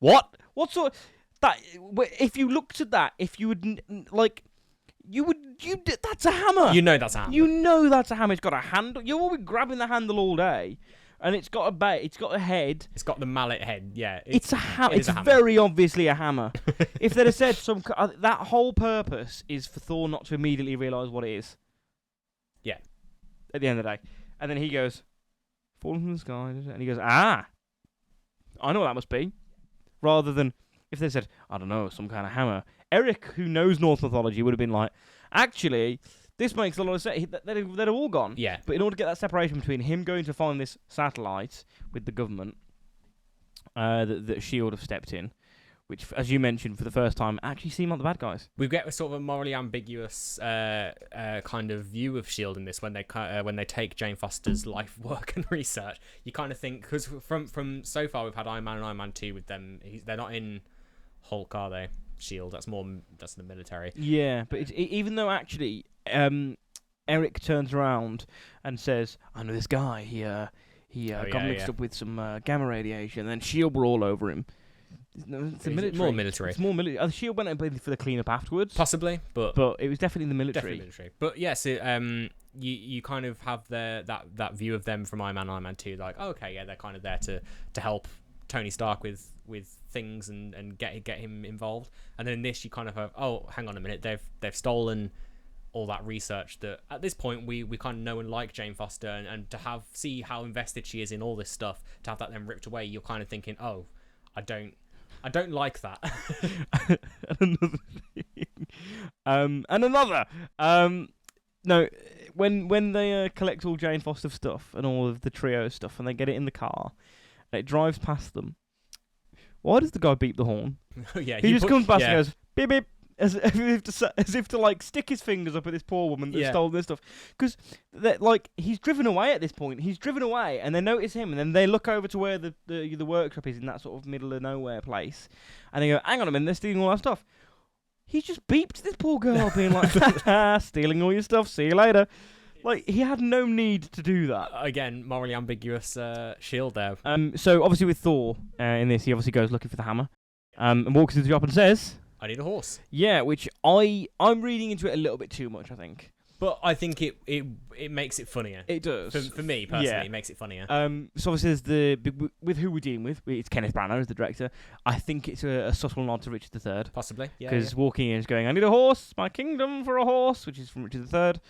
What sort? That if you looked at that, if you would That's a hammer. You know that's a hammer. You know that's a hammer. It's got a handle. You'll all be grabbing the handle all day, and it's got it's got a head. It's got the mallet head. Yeah, it's a hammer. It's very obviously a hammer. If they'd have said that whole purpose is for Thor not to immediately realise what it is. Yeah. At the end of the day, and then he goes, falling from the sky, and he goes, I know what that must be. Rather than if they said, I don't know, some kind of hammer. Eric, who knows Norse mythology, would have been like, actually, this makes a lot of sense. They'd have all gone. Yeah. But in order to get that separation between him going to find this satellite with the government, that S.H.I.E.L.D. have stepped in, which, as you mentioned, for the first time, actually seem like the bad guys. We get a sort of a morally ambiguous kind of view of S.H.I.E.L.D. in this when they take Jane Foster's life work and research. You kind of think, because from so far we've had Iron Man and Iron Man 2 with them, they're not in Hulk, are they? S.H.I.E.L.D. That's the military. Yeah, but even though actually Eric turns around and says, I know this guy, he got mixed up with some gamma radiation, and then S.H.I.E.L.D. were all over him. It's more military. It's more military. S.H.I.E.L.D. went and for the cleanup afterwards. Possibly, but it was definitely the military. But yes, you kind of have that view of them from Iron Man 2, like, oh, okay, yeah, they're kind of there to help Tony Stark with things and get him involved. And then in this, you kind of have, oh, hang on a minute, they've stolen all that research that at this point we kind of know and like Jane Foster, and to see how invested she is in all this stuff, to have that then ripped away, you're kind of thinking, oh, I don't like that. And another thing. And another. No, when they collect all Jane Foster stuff and all of the trio stuff, and they get it in the car, and it drives past them, why does the guy beep the horn? Yeah, he just comes past and goes, beep, beep. As if to like stick his fingers up at this poor woman that stole this stuff, because like he's driven away at this point. He's driven away, and they notice him, and then they look over to where the workshop is in that sort of middle of nowhere place, and they go, "Hang on a minute, they're stealing all our stuff." He's just beeped this poor girl, being like, "Stealing all your stuff. See you later." Like, he had no need to do that. Again, morally ambiguous S.H.I.E.L.D. there. So obviously with Thor in this, he obviously goes looking for the hammer, and walks into the shop and says, I need a horse. Yeah, which I'm reading into it a little bit too much, I think. But I think it makes it funnier. It does. For me, personally, it makes it funnier. So obviously there's with who we're dealing with, it's Kenneth Branagh as the director. I think it's a subtle nod to Richard III. Possibly, yeah. Because walking in is going, I need a horse, my kingdom for a horse, which is from Richard III.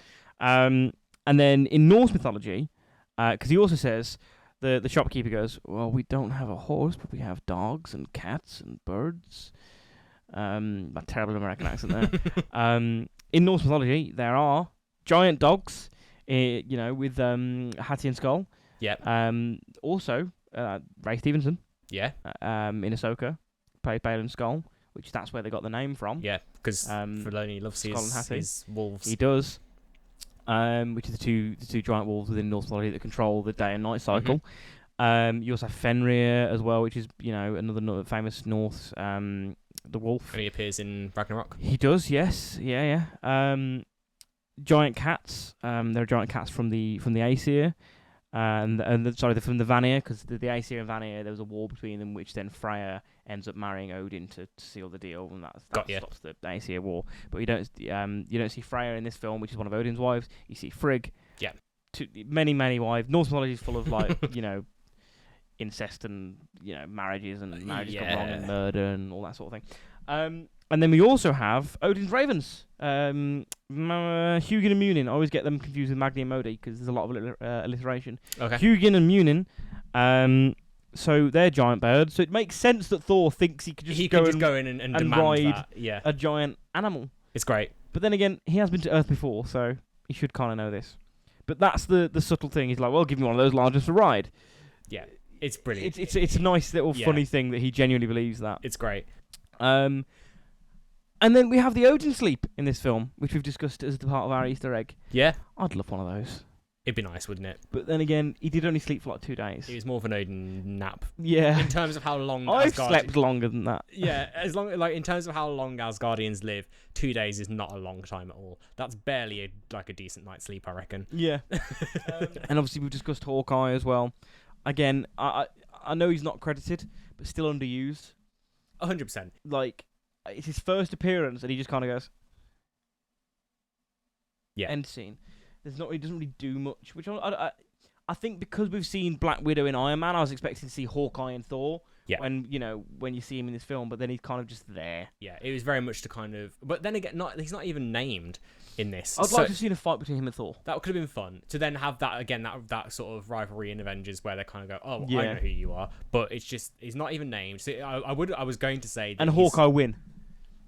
And then in Norse mythology, because he also says, the shopkeeper goes, well, we don't have a horse, but we have dogs and cats and birds. My terrible American accent there. In Norse mythology, there are giant dogs, with Hattie and Skull. Yep. Also, Ray Stevenson. Yeah. In Ahsoka, played Balin Skull, which that's where they got the name from. Yeah, because Filoni loves his wolves. He does. Which are the two giant wolves within Norse mythology that control the day and night cycle. Mm-hmm. You also have Fenrir as well, which is another famous Norse. The wolf. And he appears in Ragnarok. He does, yes, yeah. Giant cats. There are giant cats from the Aesir, from the Vanir, because the Aesir and Vanir, there was a war between them, which then Freya ends up marrying Odin to seal the deal, and that stops the Aesir war. But you don't see Freya in this film, which is one of Odin's wives. You see Frigg. Yeah. Many wives. Norse mythology is full of incest and marriages and marriages gone wrong and murder and all that sort of thing. And then we also have Odin's ravens, Hugin and Munin. I always get them confused with Magni and Modi because there's a lot of alliteration. Okay. Hugin and Munin. So they're giant birds. So it makes sense that Thor thinks he could just go in and ride a giant animal. It's great. But then again, he has been to Earth before, so he should kind of know this. But that's the subtle thing. He's like, well, give me one of those largest for a ride. Yeah. It's brilliant. It's a nice little funny thing that he genuinely believes that. It's great. And then we have the Odin sleep in this film, which we've discussed as the part of our Easter egg. Yeah. I'd love one of those. It'd be nice, wouldn't it? But then again, he did only sleep for like 2 days. It was more of an Odin nap. Yeah. In terms of how long I've slept longer than that. Yeah, in terms of how long Asgardians live, 2 days is not a long time at all. That's barely a decent night's sleep, I reckon. Yeah. And obviously we've discussed Hawkeye as well. Again, I know he's not credited, but still underused. 100%. Like, it's his first appearance, and he just kind of goes, end scene. There's not. He doesn't really do much. Which I think because we've seen Black Widow in Iron Man, I was expecting to see Hawkeye and Thor. Yeah. When you see him in this film, but then he's kind of just there. Yeah, it was very much to kind of. But then again, he's not even named in this. I'd like to have seen a fight between him and Thor. That could have been fun to then have that again. That sort of rivalry in Avengers where they kind of go, "Oh, I know who you are," but it's just he's not even named. So I was going to say, that and Hawkeye win.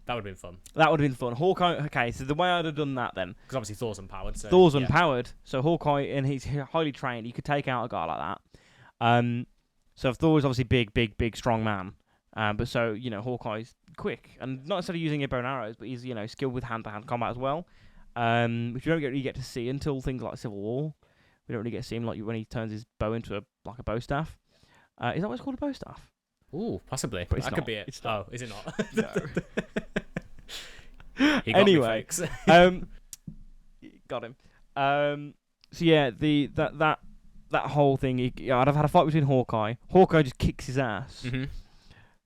That would have been fun. That would have been fun. Hawkeye. Okay, so the way I'd have done that then, because obviously Thor's unpowered. So, Thor's unpowered, so Hawkeye and he's highly trained. You could take out a guy like that. So if Thor is obviously big, strong man. But so Hawkeye's quick and not necessarily using a bow and arrows, but he's skilled with hand-to-hand combat as well, which you don't really get to see until things like Civil War. We don't really get to see him like when he turns his bow into a bow staff. Is that what it's called, a bow staff? Ooh, possibly. But that could be it. It's not. Oh, is it not? No. He got anyway, me, folks. Got him. So yeah, that whole thing. I'd have had a fight between Hawkeye. Hawkeye just kicks his ass. Mm-hmm.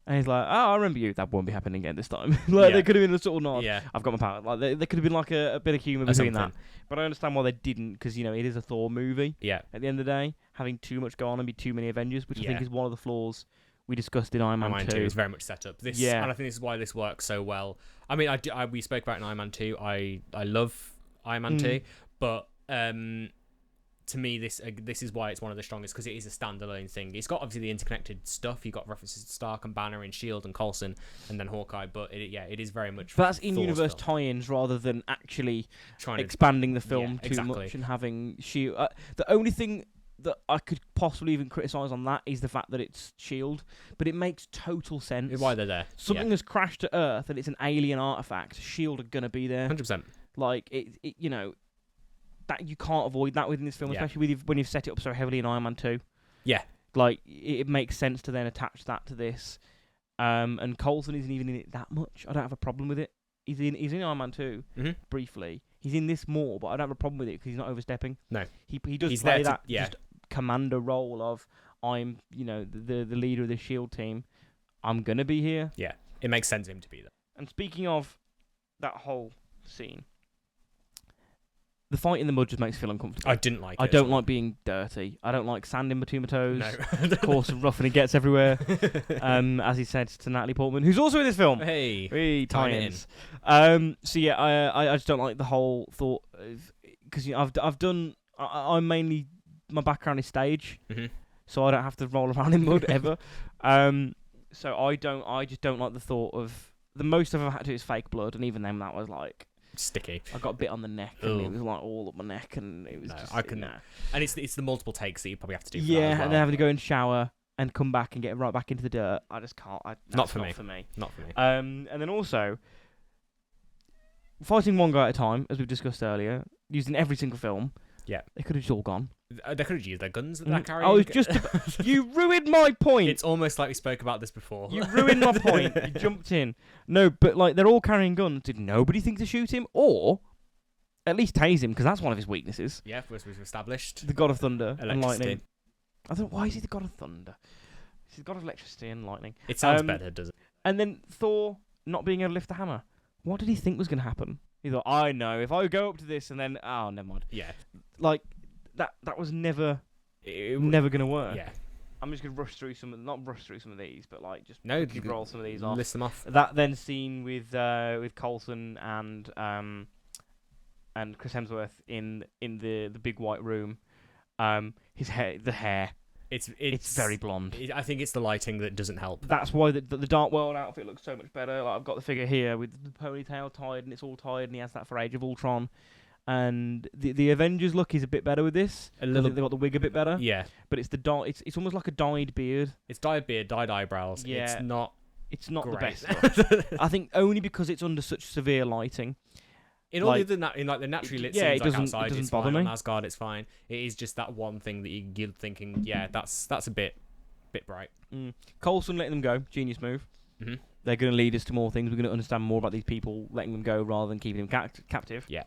And he's like, "Oh, I remember you. That won't be happening again this time." There could have been a sort of nod. Yeah. I've got my power. Like there could have been like a bit of humour between that. But I understand why they didn't, because it is a Thor movie. Yeah. At the end of the day, having too much go on and be too many Avengers, which I think is one of the flaws we discussed in Iron Man 2. Is very much set up. And I think this is why this works so well. I mean, we spoke about it in Iron Man 2. I love Iron Man 2, but to me, this is why it's one of the strongest, because it is a standalone thing. It's got obviously the interconnected stuff. You've got references to Stark and Banner and S.H.I.E.L.D. and Coulson and then Hawkeye, but it is very much. But that's in-universe tie-ins rather than actually expanding the film too much and having S.H.I.E.L.D. The only thing that I could possibly even criticise on that is the fact that it's S.H.I.E.L.D., but it makes total sense. Why they're there. Something has crashed to Earth and it's an alien artifact. S.H.I.E.L.D. are going to be there. 100%. Like, that you can't avoid that within this film, especially when you've set it up so heavily in Iron Man 2. Yeah. Like, it makes sense to then attach that to this. And Coulson isn't even in it that much. I don't have a problem with it. He's in Iron Man 2, briefly. He's in this more, but I don't have a problem with it because he's not overstepping. No. He does play that just commander role of, I'm, the leader of the S.H.I.E.L.D. team. I'm going to be here. Yeah. It makes sense for him to be there. And speaking of that whole scene, the fight in the mud just makes me feel uncomfortable. I didn't like it. I don't like being dirty. I don't like sand in between my toes. No. Of course, rough and it gets everywhere. As he said to Natalie Portman, who's also in this film. Hey, tie-ins. So yeah, I just don't like the whole thought of, because I've done. I'm mainly, my background is stage, so I don't have to roll around in mud ever. So I just don't like the thought of, the most I've ever had to do is fake blood, and even then that was like sticky. I got a bit on the neck, and it was like all up my neck, and it was just. I couldn't. And it's the multiple takes that you probably have to do. For that as well. And then having to go and shower and come back and get right back into the dirt. I just can't. Not for me. Not for me. And then also fighting one guy at a time, as we've discussed earlier, used in every single film. Yeah, they could have just all gone. They could have used their guns that they're carrying. I was just you ruined my point. It's almost like we spoke about this before. You ruined my point. You jumped in. No, but like they're all carrying guns. Did nobody think to shoot him, or at least tase him, because that's one of his weaknesses? Yeah, as we've established. The god of thunder and lightning. I thought, why is he the god of thunder? He's the god of electricity and lightning. It sounds better, doesn't it? And then Thor not being able to lift the hammer. What did he think was going to happen? He thought, I know, if I go up to this and then, oh, never mind. Yeah. Like, that was never going to work. Yeah. I'm just going to rush through not rush through some of these, but like just roll some of these off. List them off. That then scene with Coulson and Chris Hemsworth in the big white room. His hair, the hair. It's very blonde. I think it's the lighting that doesn't help. That's why the Dark World outfit looks so much better. Like, I've got the figure here with the ponytail tied, and it's all tied, and he has that for Age of Ultron. And the Avengers look is a bit better with this. They got the wig a bit better. Yeah, but it's it's almost like a dyed beard. It's dyed beard, dyed eyebrows. Yeah, it's not great. The best look. I think only because it's under such severe lighting. In all the the naturally lit scenes, like outside, it's bother fine. Me. On Asgard, it's fine. It is just that one thing that you're thinking, that's a bit bright. Coulson letting them go, genius move. Mm-hmm. They're going to lead us to more things. We're going to understand more about these people, letting them go rather than keeping them captive. Yeah.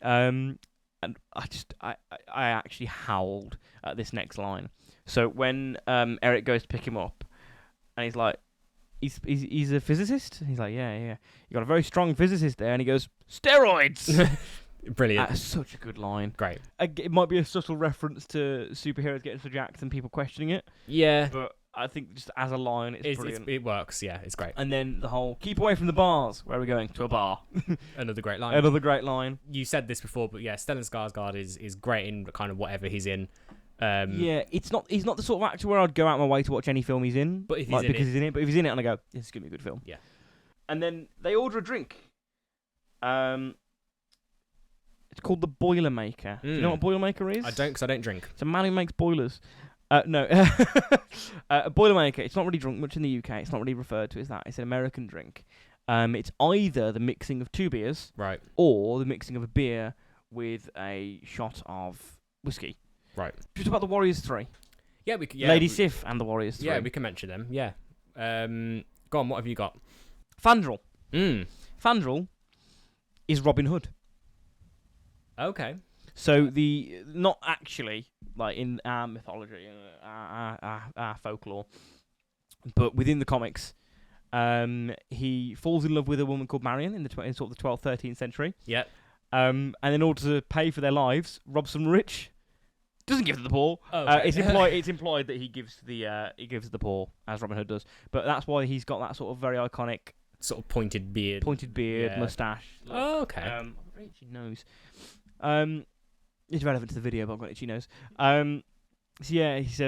And I actually howled at this next line. So when Eric goes to pick him up, and he's like, he's a physicist. He's like, yeah. You got a very strong physicist there, and he goes, steroids. Brilliant. That's such a good line. Great. It might be a subtle reference to superheroes getting so jacked and people questioning it. Yeah. But I think just as a line, it's brilliant. It works. Yeah, it's great. And then the whole keep away from the bars. Where are we going? To a bar. Another great line. Another great line. You said this before, but yeah, Stellan Skarsgård is great in kind of whatever he's in. Yeah, he's not the sort of actor where I'd go out my way to watch any film he's in. But if he's in he's in it, but if he's in it, and I go, this is gonna be a good film. Yeah. And then they order a drink. It's called the Boilermaker. Do you know what a Boilermaker is? I don't, because I don't drink. It's a man who makes boilers. No. A Boilermaker, it's not really drunk much in the UK. It's not really referred to as that. It's an American drink. It's either the mixing of 2 beers, right, or the mixing of a beer with a shot of whiskey. Right. Just about the Warriors 3. Yeah, Lady Sif and the Warriors 3. Yeah, we can mention them. Yeah. Go on, what have you got? Fandral. Fandral is Robin Hood. Okay. So not actually like in our mythology, our folklore, but within the comics, he falls in love with a woman called Marion in sort of the 12th, 13th century. Yeah. And in order to pay for their lives, robs them rich. Doesn't give to the poor. Okay. It's implied that he gives to the poor, as Robin Hood does. But that's why he's got that sort of very iconic sort of pointed beard, yeah. Mustache. Oh, okay. Very itchy nose. It's relevant to the video, but I've got itchy nose. So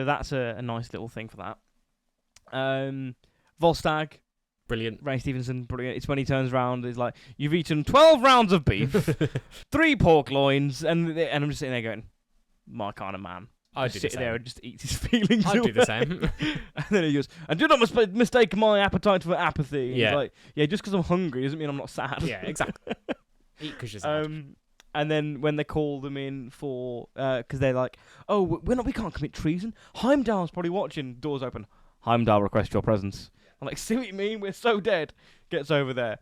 that's a nice little thing for that. Volstagg, brilliant. Ray Stevenson, brilliant. It's when he turns around, he's like, "You've eaten 12 rounds of beef, 3 pork loins," and I'm just sitting there going, "My kind of man." I'd do the same. There and just eat his feelings. I'd do the same. And then he goes, "And do not mistake my appetite for apathy." And yeah. He's like, "Yeah, just because I'm hungry doesn't mean I'm not sad." Yeah, exactly. Eat because you're sad. And then when they call them in for, because they're like, "Oh, we can't commit treason. Heimdall's probably watching." Doors open. Heimdall requests your presence. I'm like, "See what you mean? We're so dead." Gets over there.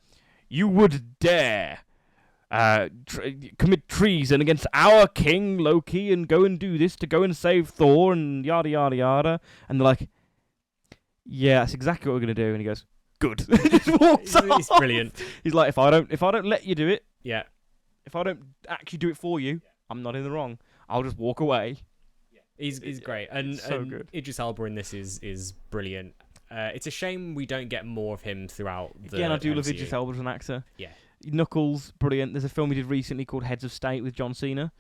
"You would dare commit treason against our king Loki and go and do this to go and save Thor and yada yada yada." And they're like, "Yeah, that's exactly what we're gonna do." And he goes, "Good." He just walks off. It's brilliant. He's like, "If I don't let you do it, yeah. If I don't actually do it for you, I'm not in the wrong. I'll just walk away." He's great, and so good. Idris Elba in this is brilliant. It's a shame we don't get more of him throughout the Again, I do MCU. love Idris Elba as an actor. Yeah. Knuckles, brilliant. There's a film he did recently called Heads of State with John Cena,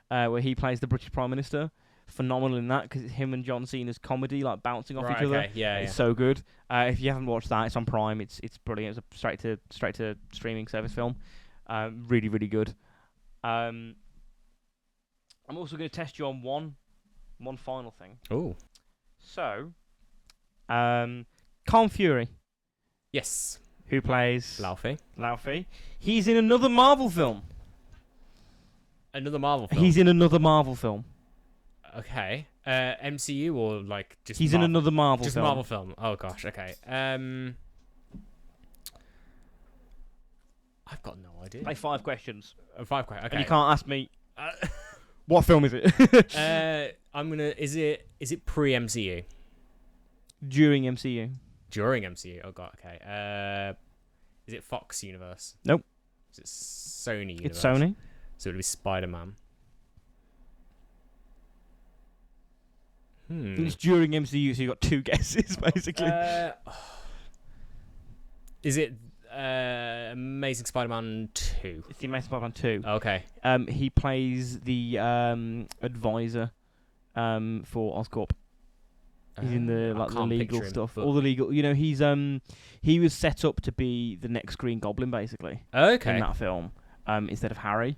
where he plays the British Prime Minister. Phenomenal in that because it's him and John Cena's comedy, like bouncing off each other. Yeah, it's so good. If you haven't watched that, it's on Prime. It's brilliant. It's a straight to streaming service film. Really, really good. I'm also going to test you on one final thing. Oh. So, Kung Fury. Yes. Who plays Laufey. He's in another Marvel film. Another Marvel film? He's in another Marvel film. Okay. MCU or like just He's in another Marvel just film. Marvel film. Oh gosh, okay. I've got no idea. Like 5 questions. 5 questions. Okay. And you can't ask me what film is it? I'm gonna. Is it pre-MCU? During MCU. During MCU. Oh god. Okay. Is it Fox Universe? Nope. Is it Sony Universe? It's Sony. So it'll be Spider-Man. It's during MCU, so you got 2 guesses basically. Is it Amazing Spider-Man 2? It's the Amazing Spider-Man 2. Okay. He plays the advisor for Oscorp. He's in the legal stuff, all the legal. You know, he was set up to be the next Green Goblin, basically. Okay. In that film, instead of Harry.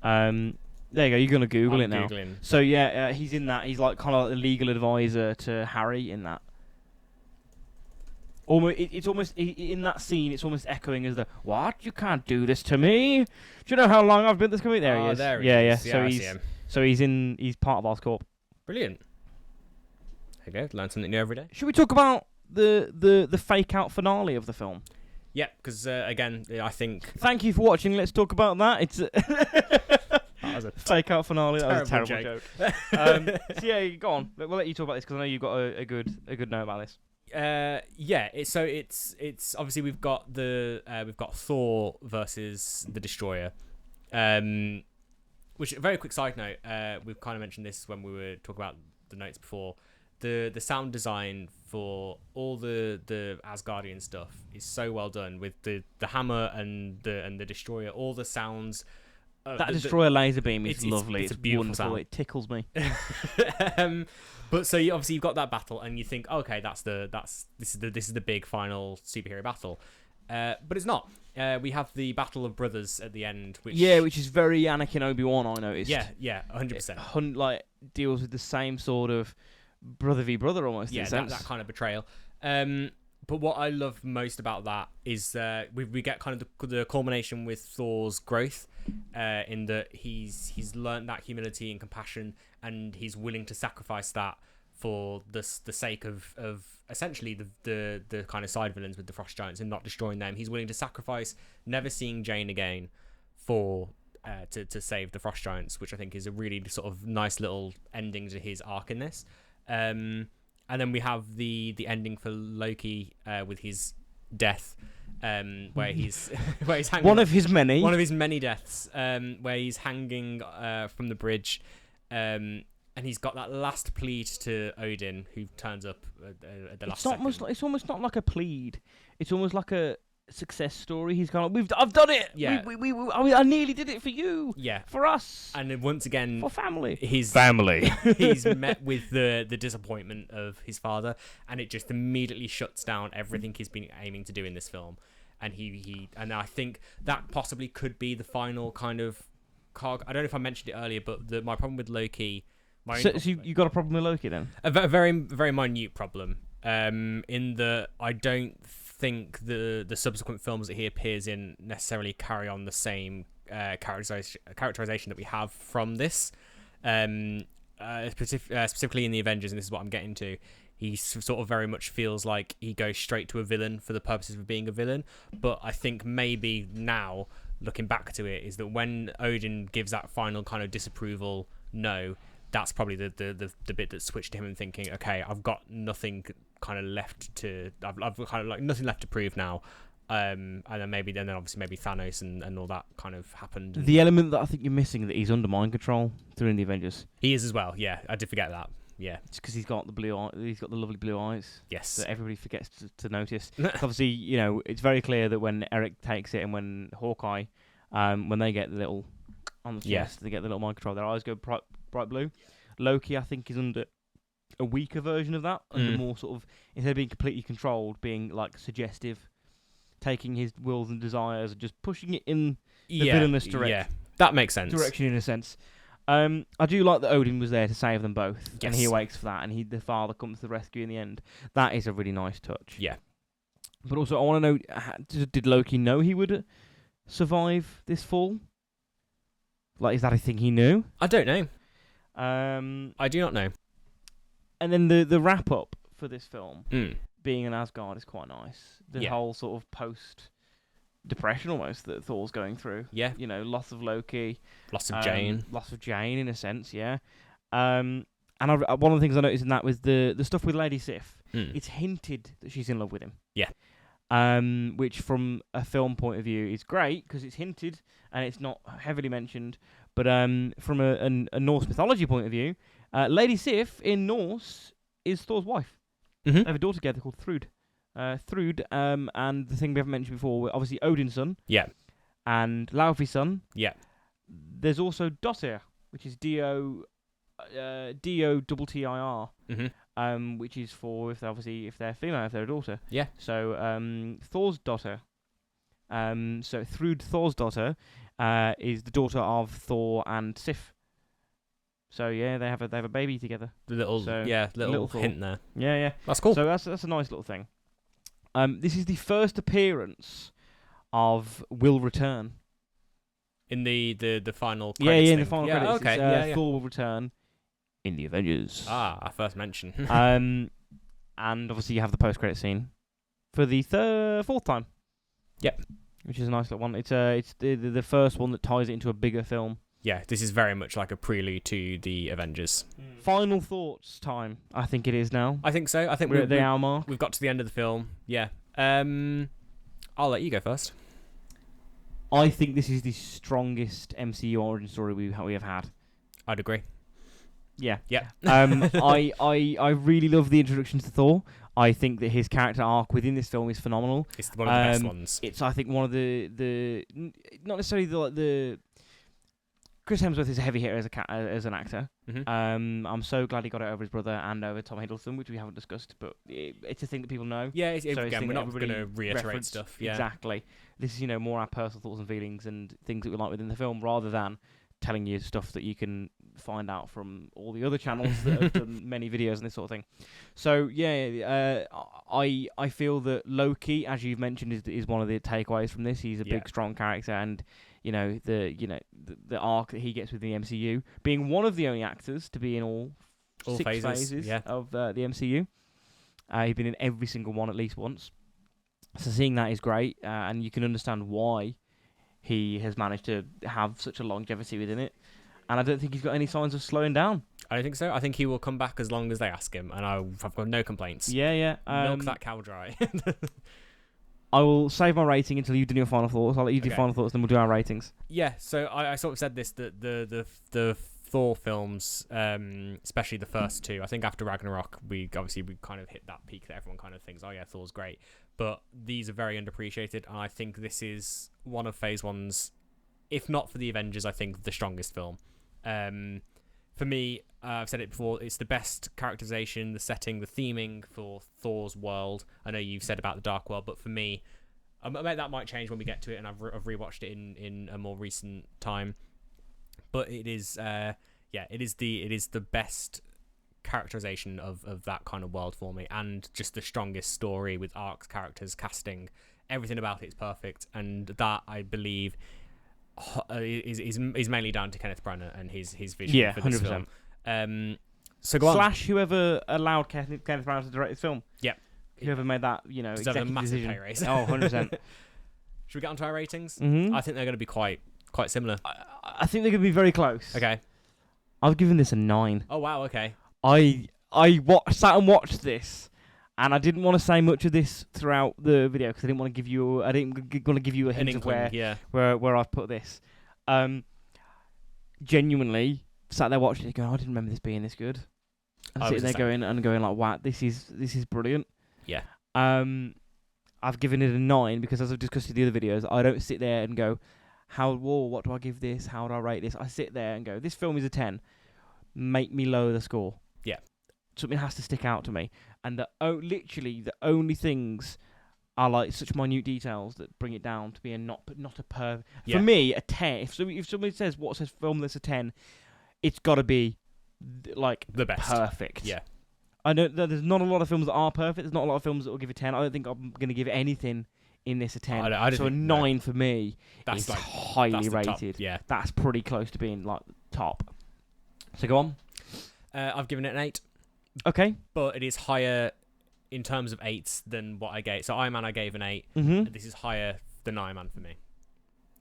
There you go. You're gonna Google it now. Googling. So yeah, he's in that. He's like kind of like the legal advisor to Harry in that. It's almost in that scene. It's almost echoing as the "What? You can't do this to me." Do you know how long I've been this community? There he is. There he is. Yeah. So he's part of Oscorp. Brilliant. There you go. Learn something new every day. Should we talk about the fake out finale of the film? Yeah, because again, I think. Thank you for watching. Let's talk about that. It's that was a fake out finale. That was a terrible joke. So yeah, go on. We'll let you talk about this because I know you've got a good note about this. Yeah. It's obviously we've got Thor versus the Destroyer. Which, a very quick side note, we've kind of mentioned this when we were talking about the notes before. The sound design for all the Asgardian stuff is so well done, with the hammer and the destroyer, all the sounds. That destroyer laser beam is lovely. It's a beautiful wonderful. sound. It tickles me. But so obviously you've got that battle, and you think, okay, this is the big final superhero battle, but it's not. We have the battle of brothers at the end, which is very Anakin Obi-Wan. I noticed. Yeah, 100%. Like deals with the same sort of brother v brother almost. Yeah, that kind of betrayal. But what I love most about that is we get kind of the culmination with Thor's growth, in that he's learned that humility and compassion, and he's willing to sacrifice that for the sake of essentially the kind of side villains with the Frost Giants and not destroying them. He's willing to sacrifice never seeing Jane again for to save the Frost Giants, which I think is a really sort of nice little ending to his arc in this. And then we have the ending for Loki with his death, where he's hanging one of his many deaths, where he's hanging from the bridge, and he's got that last plead to Odin, who turns up at the last second. It's almost not like a plead. It's almost like a success story. He's kind of, I've done it. Yeah, I nearly did it for you. Yeah, for us. And then once again, for family. His family. He's met with the disappointment of his father, and it just immediately shuts down everything he's been aiming to do in this film. And and I think that possibly could be the final kind of cog. I don't know if I mentioned it earlier, but my problem with Loki. So you got a problem with Loki then? A very very minute problem. In that I don't think the subsequent films that he appears in necessarily carry on the same characterization that we have from this. Specifically in the Avengers, and this is what I'm getting to. He sort of very much feels like he goes straight to a villain for the purposes of being a villain. But I think maybe now, looking back to it, is that when Odin gives that final kind of disapproval no, that's probably the bit that switched to him and thinking, okay, I've got nothing kind of left to, I've kind of like nothing left to prove now. And then obviously Thanos and all that kind of happened. The element that I think you're missing, that he's under mind control during the Avengers. He is as well. Yeah, I did forget that. Yeah, it's because he's got the blue eye. He's got the lovely blue eyes. Yes, that everybody forgets to notice. Obviously, it's very clear that when Eric takes it and when Hawkeye, when they get the little on the chest, they get the little mind control. Their eyes go bright blue. Loki, I think, is under a weaker version of that, under more sort of, instead of being completely controlled, being like suggestive, taking his wills and desires and just pushing it in the villainous direction. Yeah, that makes sense. Direction in a sense. I do like that Odin was there to save them both, and he awakes for that, and the father comes to the rescue in the end. That is a really nice touch. Yeah. But also, I want to know, did Loki know he would survive this fall? Like, is that a thing he knew? I don't know. I do not know. And then the wrap up for this film, being in Asgard, is quite nice. The whole sort of post depression almost that Thor's going through. Yeah. Loss of Loki, loss of Jane in a sense. Yeah. And one of the things I noticed in that was the stuff with Lady Sif. It's hinted that she's in love with him. Yeah. Which from a film point of view is great because it's hinted and it's not heavily mentioned. But from a Norse mythology point of view, Lady Sif in Norse is Thor's wife. Mm-hmm. They have a daughter together called Thrud. And the thing we haven't mentioned before, obviously Odin's son. Yeah. And Laufey's son. Yeah. There's also Dottir, which is D-O-T-T-I-R. Mm-hmm. Which is for if they're female, if they're a daughter. Yeah. So Thor's daughter. So Thrud, Thor's daughter, is the daughter of Thor and Sif. So yeah, they have a baby together. The little hint there. Yeah. That's cool. So that's a nice little thing. This is the first appearance of Will Return. In the final credits in thing. the final credits. Okay. Thor will return in the Avengers. Our first mention. And obviously you have the post-credit scene for the fourth time. Yep. Which is a nice little one. It's the first one that ties it into a bigger film. Yeah, this is very much like a prelude to the Avengers. Final thoughts time. I think it is now. I think so. I think we're at the hour mark. We've got to the end of the film. Yeah. I'll let you go first. I think this is the strongest MCU origin story we have had. I'd agree. Yeah. Yeah. I really love the introduction to Thor. I think that his character arc within this film is phenomenal. It's one of the best ones. It's, I think, one of the not necessarily the Chris Hemsworth is a heavy hitter as an actor. Mm-hmm. I'm so glad he got it over his brother and over Tom Hiddleston, which we haven't discussed, but it's a thing that people know. Yeah, again, we're not going to reiterate reference stuff. Yeah, exactly. This is more our personal thoughts and feelings and things that we like within the film, rather than telling you stuff that you can find out from all the other channels that have done many videos and this sort of thing. So I feel that Loki, as you've mentioned, is one of the takeaways from this. He's a big, strong character, and the arc that he gets with the MCU, being one of the only actors to be in all 6 phases of the MCU. He's been in every single one at least once. So seeing that is great, and you can understand why he has managed to have such a longevity within it. And I don't think he's got any signs of slowing down. I don't think so. I think he will come back as long as they ask him, and I've got no complaints. Yeah. Milk that cow dry. I will save my rating until you do your final thoughts. I'll let you do final thoughts, then we'll do our ratings. Yeah, so I sort of said this, that the Thor films, especially the first 2, I think after Ragnarok, we kind of hit that peak that everyone kind of thinks, oh yeah, Thor's great. But these are very underappreciated, and I think this is one of Phase 1's, if not for the Avengers, I think the strongest film. For me, I've said it before, it's the best characterization, the setting, the theming for Thor's world. I know you've said about the Dark World, but for me, that might change when we get to it, and I've rewatched it in a more recent time. But it is, it is the best characterization of that kind of world for me, and just the strongest story with arcs, characters, casting, everything about it is perfect, and that, I believe, is mainly down to Kenneth Branagh and his vision for this 100%. film. So go on. / whoever allowed Kenneth Branagh to direct this film. Yeah. Whoever made that, executive a massive decision. pay raise. 100%. Should we get onto our ratings? Mm-hmm. I think they're going to be quite similar. I think they're going to be very close. Okay. I've given this a 9. Oh wow. Okay. I sat and watched this, and I didn't want to say much of this throughout the video because I didn't want to give you a hint of where I've put this. Genuinely sat there watching it, going, I didn't remember this being this good. And sitting there going like, wow, this is brilliant. Yeah. I've given it a 9 because, as I've discussed in the other videos, I don't sit there and go, what do I give this? How do I rate this? I sit there and go, this film is a 10. Make me lower the score. Yeah. Something has to stick out to me. And literally the only things are like such minute details that bring it down to be a not a perfect. Yeah. For me, a 10. If somebody says film that's a 10, it's got to be like the best, perfect. Yeah. I know that there's not a lot of films that are perfect. There's not a lot of films that will give a 10. I don't think I'm going to give anything in this a 10. So a 9 for me is like highly rated. Top. Yeah. That's pretty close to being like top. So go on. I've given it an 8. Okay. But it is higher in terms of 8s than what I gave. So Iron Man I gave an 8. Mm-hmm. This is higher than Iron Man for me.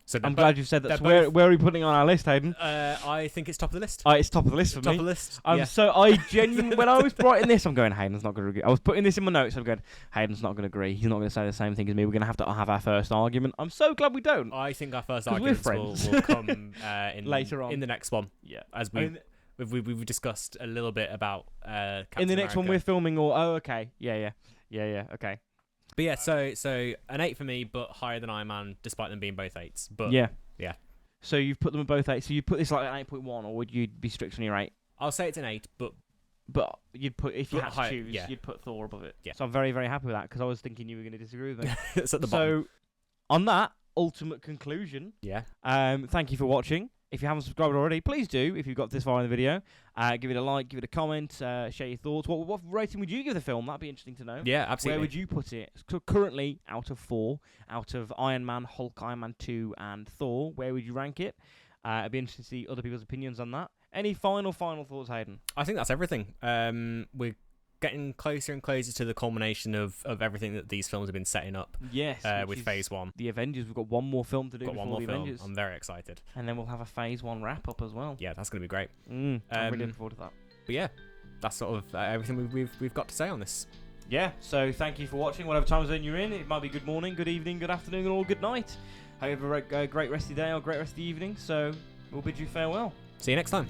So I'm glad you've said that. So where are we putting on our list, Hayden? I think it's top of the list. It's top of the list for me. Top of the list. So I genuinely, when I was writing this, I'm going, Hayden's not going to agree. I was putting this in my notes. I'm going, Hayden's not going to agree. He's not going to say the same thing as me. We're going to have our first argument. I'm so glad we don't. I think our first arguments will come in later on in the next one. Yeah, as we've discussed a little bit about Captain in the next America. one we're filming. Okay, yeah, okay. But yeah, so an 8 for me, but higher than Iron Man, despite them being both 8s. But yeah. So you've put them at both 8. So you put this like an 8.1, or would you be strict on your 8? I'll say it's an 8, but you'd put, if you had to choose, you'd put Thor above it. Yeah. So I'm very, very happy with that because I was thinking you were going to disagree with me. It's at the bottom. So on that ultimate conclusion, thank you for watching. If you haven't subscribed already, please do. If you've got this far in the video, give it a like, give it a comment, share your thoughts. What rating would you give the film? That'd be interesting to know. Yeah, absolutely. Where would you put it? So currently, out of 4, out of Iron Man, Hulk, Iron Man 2, and Thor, where would you rank it? It'd be interesting to see other people's opinions on that. Any final thoughts, Hayden? I think that's everything. We're getting closer and closer to the culmination of everything that these films have been setting up. Yes. With Phase 1. The Avengers. We've got one more film to do before the Avengers. I'm very excited. And then we'll have a Phase 1 wrap-up as well. Yeah, that's going to be great. I'm really looking forward to that. But yeah, that's sort of everything we've got to say on this. Yeah, so thank you for watching. Whatever time zone you're in, it might be good morning, good evening, good afternoon, or good night. Hope you have a great rest of the day or great rest of the evening. So we'll bid you farewell. See you next time.